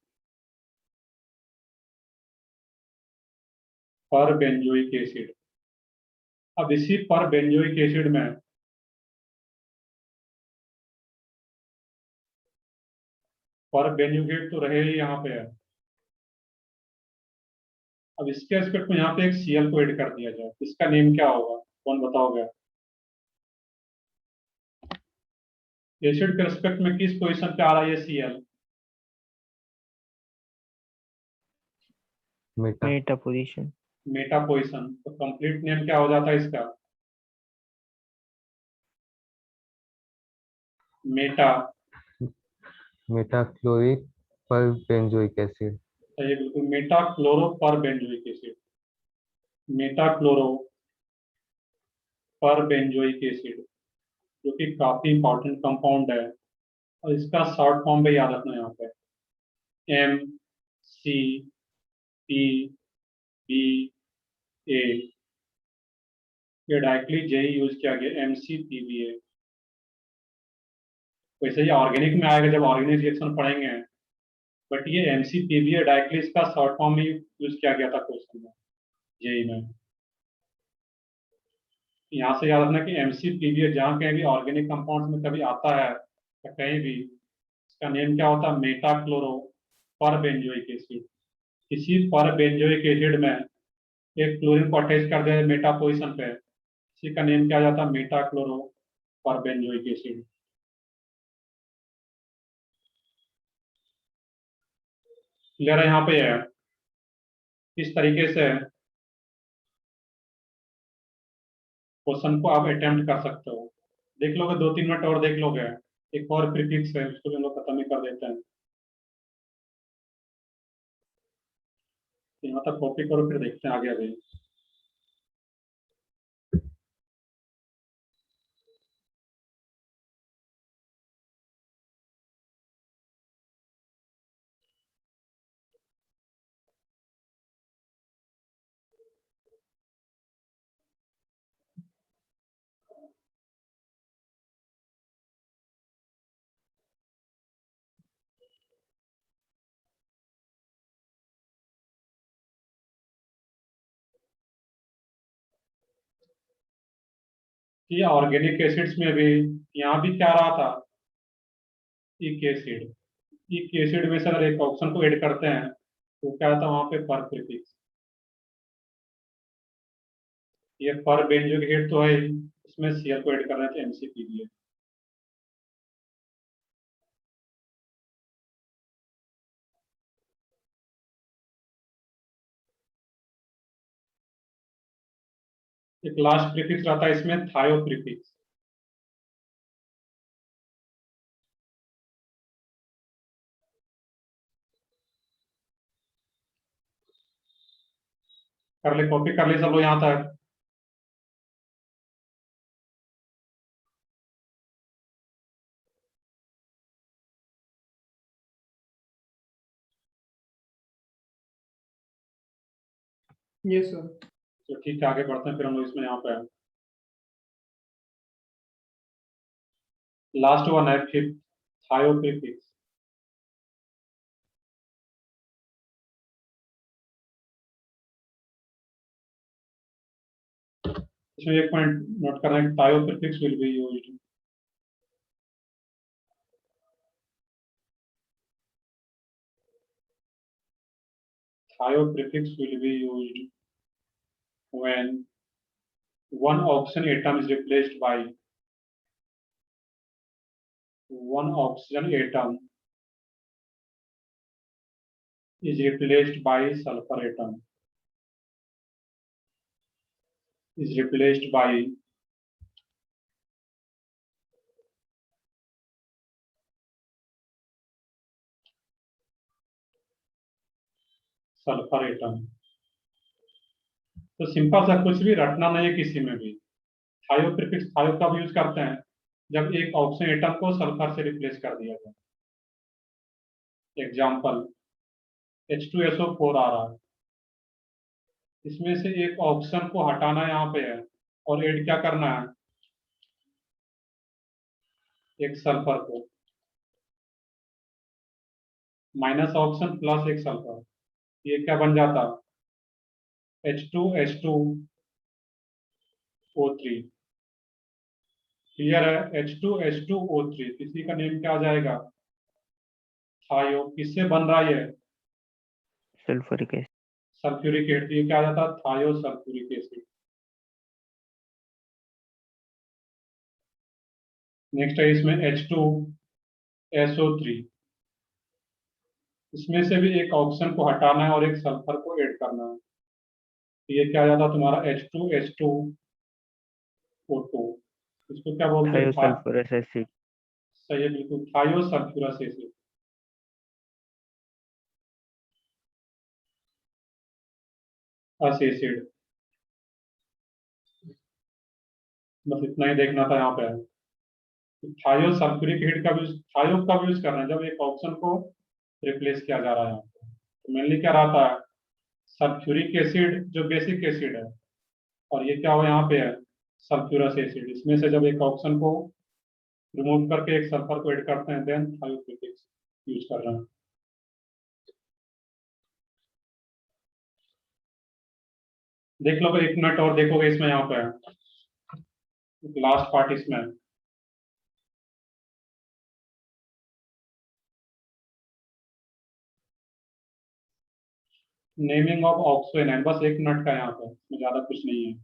पर बेंजोइक एसिड। अब इसी पर बेंजोइक एसिड में पर बेंजोइक तो रहे ही यहाँ पे है। अब इसके एस्पेक्ट में यहाँ पे एक Cl को ऐड कर दिया जाए, इसका नेम क्या होगा, कौन बताओगे। एसिड के रेस्पेक्ट में किस पोजीशन पे आ रहा है ये Cl, Meta. Meta position. Meta position. तो कंप्लीट नेम क्या हो जाता है इसका, मेटा, मेटाक्लोरिक पर बेंजोइक एसिड। ये बिल्कुल मेटा क्लोरो पर बेंजोइक एसिड, मेटा क्लोरो पर बेंजोइक एसिड, जो कि काफी इंपॉर्टेंट कंपाउंड है और इसका शॉर्ट फॉर्म पे याद रखना है यहाँ पे, MCPBA, ये डायरेक्टली जेई यूज किया गया MCPBA। वैसे ये ऑर्गेनिक में आएगा जब ऑर्गेनिक रिएक्शन पढ़ेंगे, बट ये MCPBA डायरेक्टली इसका शॉर्ट फॉर्म में यूज किया गया था क्वेश्चन में, जेई में। यहाँ से याद रखना कि MCPBA जहाँ कहीं भी ऑर्गेनिक कंपाउंड्स में कभी आता है या कहीं भी, इसका नेम क्या होता है, मेटा क्लोरो पर बेंजोइक एसिड। किसी पर बेंजोइक एसिड में एक क्लोरीन को अटैच कर दे मेटा पोजीशन पे, इसी का नेम क्या आ जाता है, मेटा क्लोरो पर बेंजोइक एसिड। क्लियर है यहाँ पे है किस तरीके से क्वेश्चन को आप अटेम्प्ट कर सकते हो। देख लोगे 2-3 मिनट और देख लोगे, एक और प्रीफिक्स है उसको भी हम लोग खत्म ही कर देते हैं। यहाँ तक कॉपी करो फिर देखते हैं आगे अभी। ये ऑर्गेनिक एसिड्स में भी यहाँ भी क्या रहा था, इक एसिड। इक एसिड में से अगर एक ऑप्शन को ऐड करते हैं तो क्या आता है वहां पे पर प्रीफिक्स। ये पर बेंजोइक एसिड तो है ही, इसमें सीएल को ऐड करना है तो MCPBA। एक लास्ट प्रीफिक्स रहता है इसमें, थायो प्रीफिक्स। कर ले, कॉपी कर ले सब लोग यहाँ तक। Yes sir. तो ठीक है आगे बढ़ते हैं फिर हम लोग इसमें यहाँ पे। लास्ट वन है फिफ्थ, थायो प्रीफिक्स। इसमें एक पॉइंट नोट करना है, थायो प्रीफिक्स विल बी यूज्ड थायो prefix will be used when one oxygen atom is replaced by one oxygen atom is replaced by sulfur atom is replaced by sulphur atom. तो simple सा कुछ भी रटना नहीं है किसी में भी। थायो प्रीफिक्स थायो कब यूज करते हैं, जब एक ऑक्सीजन एटम को सल्फर से रिप्लेस कर दिया जाए। एग्जांपल H2SO4 आ रहा है, इसमें से एक ऑक्सीजन को हटाना यहाँ पे है और ऐड क्या करना है, एक सल्फर को, माइनस ऑक्सीजन प्लस एक सल्फर, ये क्या बन जाता, H2H2O3। क्लियर है, H2H2O3, इसी का नेम क्या आ जाएगा, थायो। किससे बन रहा है, सल्फ्यूरिक एसिड। Sulphuric acid. ये क्या आ जाता, थायो सल्फ्यूरिक एसिड। नेक्स्ट है इसमें H2SO3, इसमें से भी एक ऑक्सीजन को हटाना है और एक सल्फर को ऐड करना है, तो ये क्या आ जाता तुम्हारा H2H2O2। इसको क्या बोलते हैं, थायोसल्फरस एसिड। सही है बिल्कुल, थायो सल्फ्यूरस एसिड। एसिड, बस इतना ही देखना था यहाँ पे। थायो सल्फ्यूरिक एसिड का यूज, थायो कब यूज करना है, जब एक ऑप्शन को रिप्लेस किया जा रहा है यहाँ पे। तो मेनली क्या रहता है, सल्फ्यूरिक एसिड जो बेसिक एसिड है, और ये क्या हो यहाँ पे है, सल्फ्यूरस एसिड। इसमें से जब एक ऑप्शन को रिमूव करके एक सल्फर को ऐड करते हैं, देन थायोप्रिटिक्स यूज कर रहे हैं। देख लो, 1 मिनट और देखोगे इसमें, यहाँ पे लास्ट पार्ट इसमें। नेमिंग ऑफ ऑक्सो एनायन, बस 1 मिनट का यहाँ पे, इसमें ज्यादा कुछ नहीं है।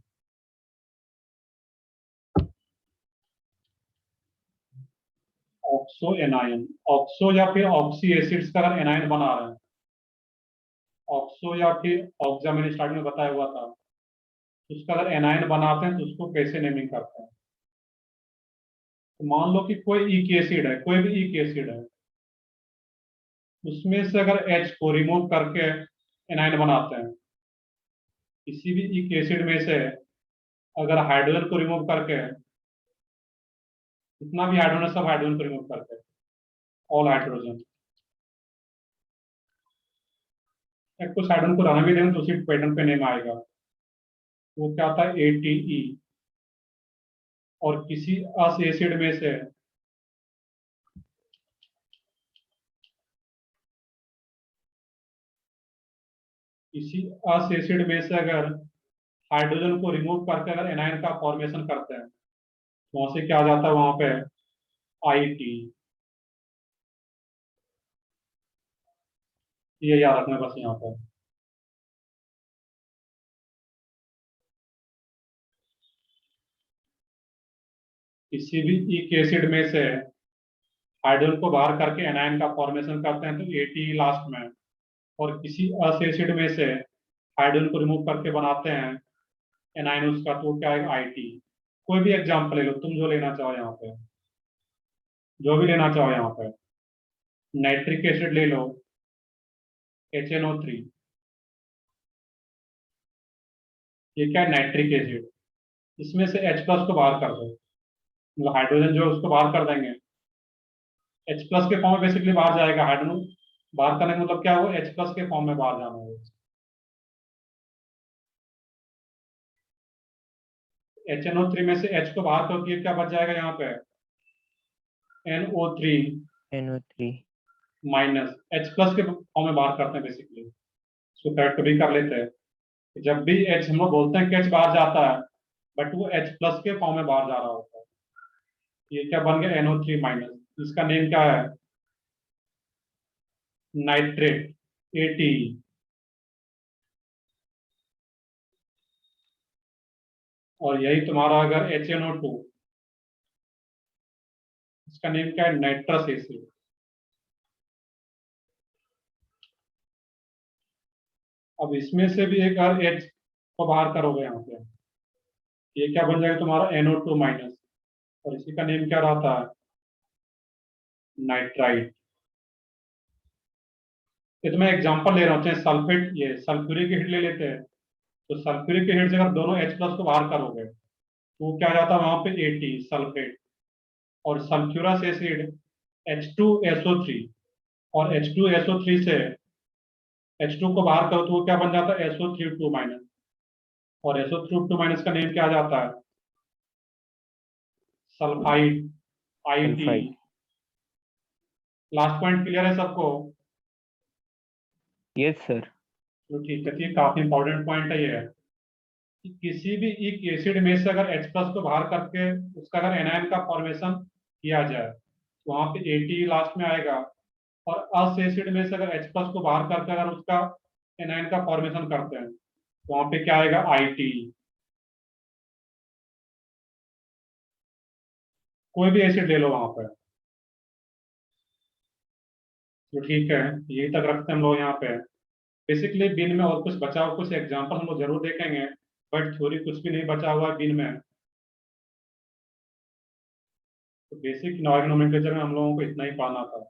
ऑक्सो एनायन, ऑक्सो या फिर ऑक्सी एसिड्स का अगर एनायन बना रहे हैं, ऑक्सो या फिर ऑक्सा, मैंने स्टार्टिंग में बताया हुआ था, उसका अगर एनायन बनाते हैं तो उसको कैसे नेमिंग करते हैं। तो मान लो कि कोई ईक एसिड है, कोई भी ईक एसिड है, उसमें से अगर H को रिमूव करके एनायन बनाते हैं, किसी भी ईक एसिड में से अगर हाइड्रोजन को रिमूव करके, जितना भी हाइड्रोजन है सब हाइड्रोजन को रिमूव करके, ऑल हाइड्रोजन, कुछ हाइड्रोजन को रहना भी देंगे तो उसी पैटर्न पे नेम आएगा। वो क्या होता है, ATE। और किसी अस एसिड में से किसी अस एसिड में से अगर हाइड्रोजन को रिमूव करके अगर एनायन का फॉर्मेशन करते हैं, तो वहां से क्या आ जाता है, वहां पे IT। ये याद रखना बस यहाँ पर। किसी भी ईक एसिड में से हाइड्रोजन को बाहर करके एनायन का फॉर्मेशन करते हैं तो ATE लास्ट में। और किसी अस एसिड में से हाइड्रोजन को रिमूव करके बनाते हैं एनायन उसका, तो क्या है, IT। कोई भी एग्जाम्पल ले लो तुम, जो लेना चाहो यहाँ पे, जो भी लेना चाहो यहाँ पे। नाइट्रिक एसिड ले लो, HNO3। ये क्या है, नाइट्रिक एसिड। इसमें से H प्लस को बाहर कर दो, मतलब हाइड्रोजन जो है उसको बाहर कर देंगे, H प्लस के फॉर्म में बेसिकली बाहर जाएगा। हाइड्रोजन बाहर करने का मतलब क्या हो, H प्लस के फॉर्म में बाहर जाना है। HNO3 में से H को बाहर कर दिए, क्या बच जाएगा यहाँ पे, NO3 NO3 minus, H plus के फॉर्म में बाहर करते हैं बेसिकली। इसको करेक्ट भी कर लेते हैं। जब भी H, हम लोग बोलते हैं कि H बाहर जाता है, बट वो H प्लस के फॉर्म में बाहर जा रहा होता है। ये क्या बन गया, NO3 माइनस। इसका नेम क्या है, नाइट्रेट, ATE। और यही तुम्हारा अगर HNO2, इसका नेम क्या है, नाइट्रस एसिड। अब इसमें से भी एक अगर H को बाहर करोगे यहाँ पे, ये क्या बन जाएगा तुम्हारा, NO2 माइनस। और इसी का नेम क्या रहता है, नाइट्राइट। ये तो मैं एग्जांपल ले रहा हूँ। चाहे सल्फेट, ये सल्फ्यूरिक एसिड ले लेते हैं, तो सल्फ्यूरिक एसिड से अगर दोनों H प्लस को बाहर करोगे तो क्या जाता है वहां पे, AT सल्फेट। और सल्फ्यूरस एसिड H2SO3, और H2SO3 से H2 को बाहर करो तो वो क्या बन जाता है, SO32 माइनस। और SO32 माइनस का नेम क्या आ जाता है, sulphide, IT। Sulphide. Last point clear है सबको? Yes sir. तो ठीक है, तो ये काफी इंपॉर्टेंट पॉइंट है ये, कि किसी भी एक एसिड में से अगर H प्लस को बाहर करके उसका अगर एनायन का फॉर्मेशन किया जाए तो वहां पे AT लास्ट में आएगा। और अस एसिड में से अगर H प्लस को बाहर करके अगर उसका एनायन का फॉर्मेशन करते हैं तो वहां पे क्या आएगा, IT। कोई भी एसिड ले लो वहां पर। तो ठीक है, यही तक रखते हैं हम लोग यहाँ पे। बेसिकली बिन में और कुछ बचा हुआ, कुछ एग्जांपल हम लोग जरूर देखेंगे, बट थ्योरी कुछ भी नहीं बचा हुआ है बिन में। तो बेसिक इनऑर्गेनिक नोमेनक्लेचर में हम लोगों को इतना ही पढ़ना था।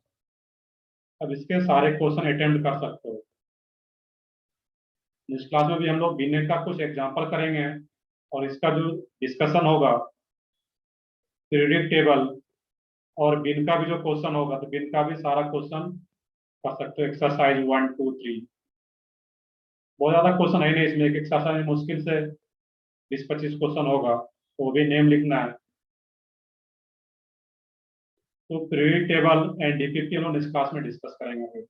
अब इसके सारे क्वेश्चन अटेम्प्ट कर सकते हो। इस क्लास में भी हम लोग बिन का कुछ एग्जांपल करेंगे और इसका जो डिस्कशन होगा पीरियडिक टेबल और बिन का भी जो क्वेश्चन होगा, तो बिन का भी सारा क्वेश्चन कर सकते हो। एक्सरसाइज 1 2 3 बहुत ज्यादा क्वेश्चन है नहीं इसमें, एक एक्सरसाइज मुश्किल से 20-25 क्वेश्चन होगा, तो वो भी नेम लिखना है। तो पीरियडिक टेबल एंड डीपीपी हम लोग इस क्लास में डिस्कस करेंगे।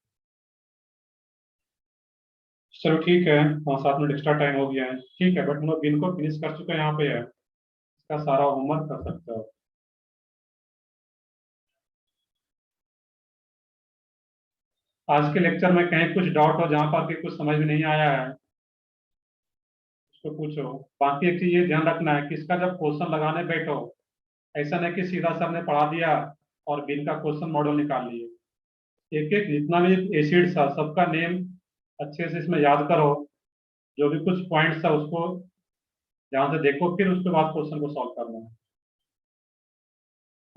चलो ठीक है, 5-7 मिनट एक्स्ट्रा टाइम हो गया है, ठीक है, बट हम लोग बिन को फिनिश कर चुके हैं, यहाँ पे है, इसका सारा होमवर्क कर सकते हो। आज के लेक्चर में कहीं कुछ डाउट हो, जहाँ पर भी कुछ समझ में नहीं आया है उसको पूछो। बाकी एक चीज ये ध्यान रखना है कि इसका जब क्वेश्चन लगाने बैठो, ऐसा नहीं कि सीधा सर ने पढ़ा दिया और बिन का क्वेश्चन मॉडल निकाल लिए। एक एक जितना भी एसिड था सबका नेम अच्छे से इसमें याद करो, जो भी कुछ पॉइंट्स था उसको ध्यान से देखो, फिर उसके बाद क्वेश्चन को सॉल्व करना है।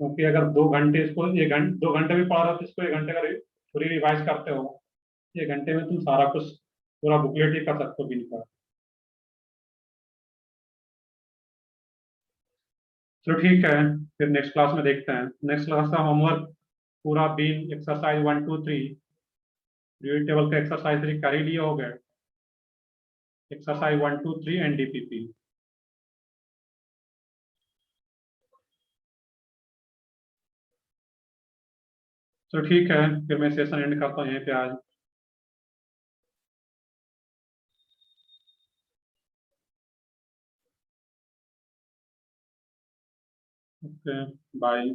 क्योंकि अगर 2 घंटे इसको 2 घंटे भी पढ़ा रहे हो तो इसको 1 घंटे का थोड़ी रिवाइज करते हो, 1 घंटे में तुम सारा कुछ पूरा बुकलेट ही कर सकते हो बिन का। चलो ठीक है, फिर नेक्स्ट क्लास में देखते हैं। नेक्स्ट क्लास का होमवर्क पूरा बीन एक्सरसाइज 1 2 3 पीरियड टेबल का एक्सरसाइज 3 कर ही लिए हो गए, एक्सरसाइज 1 2 3 एंड डीपीपी। चलो ठीक है, फिर मैं सेशन एंड करता हूँ यहीं पे आज। Okay, bye.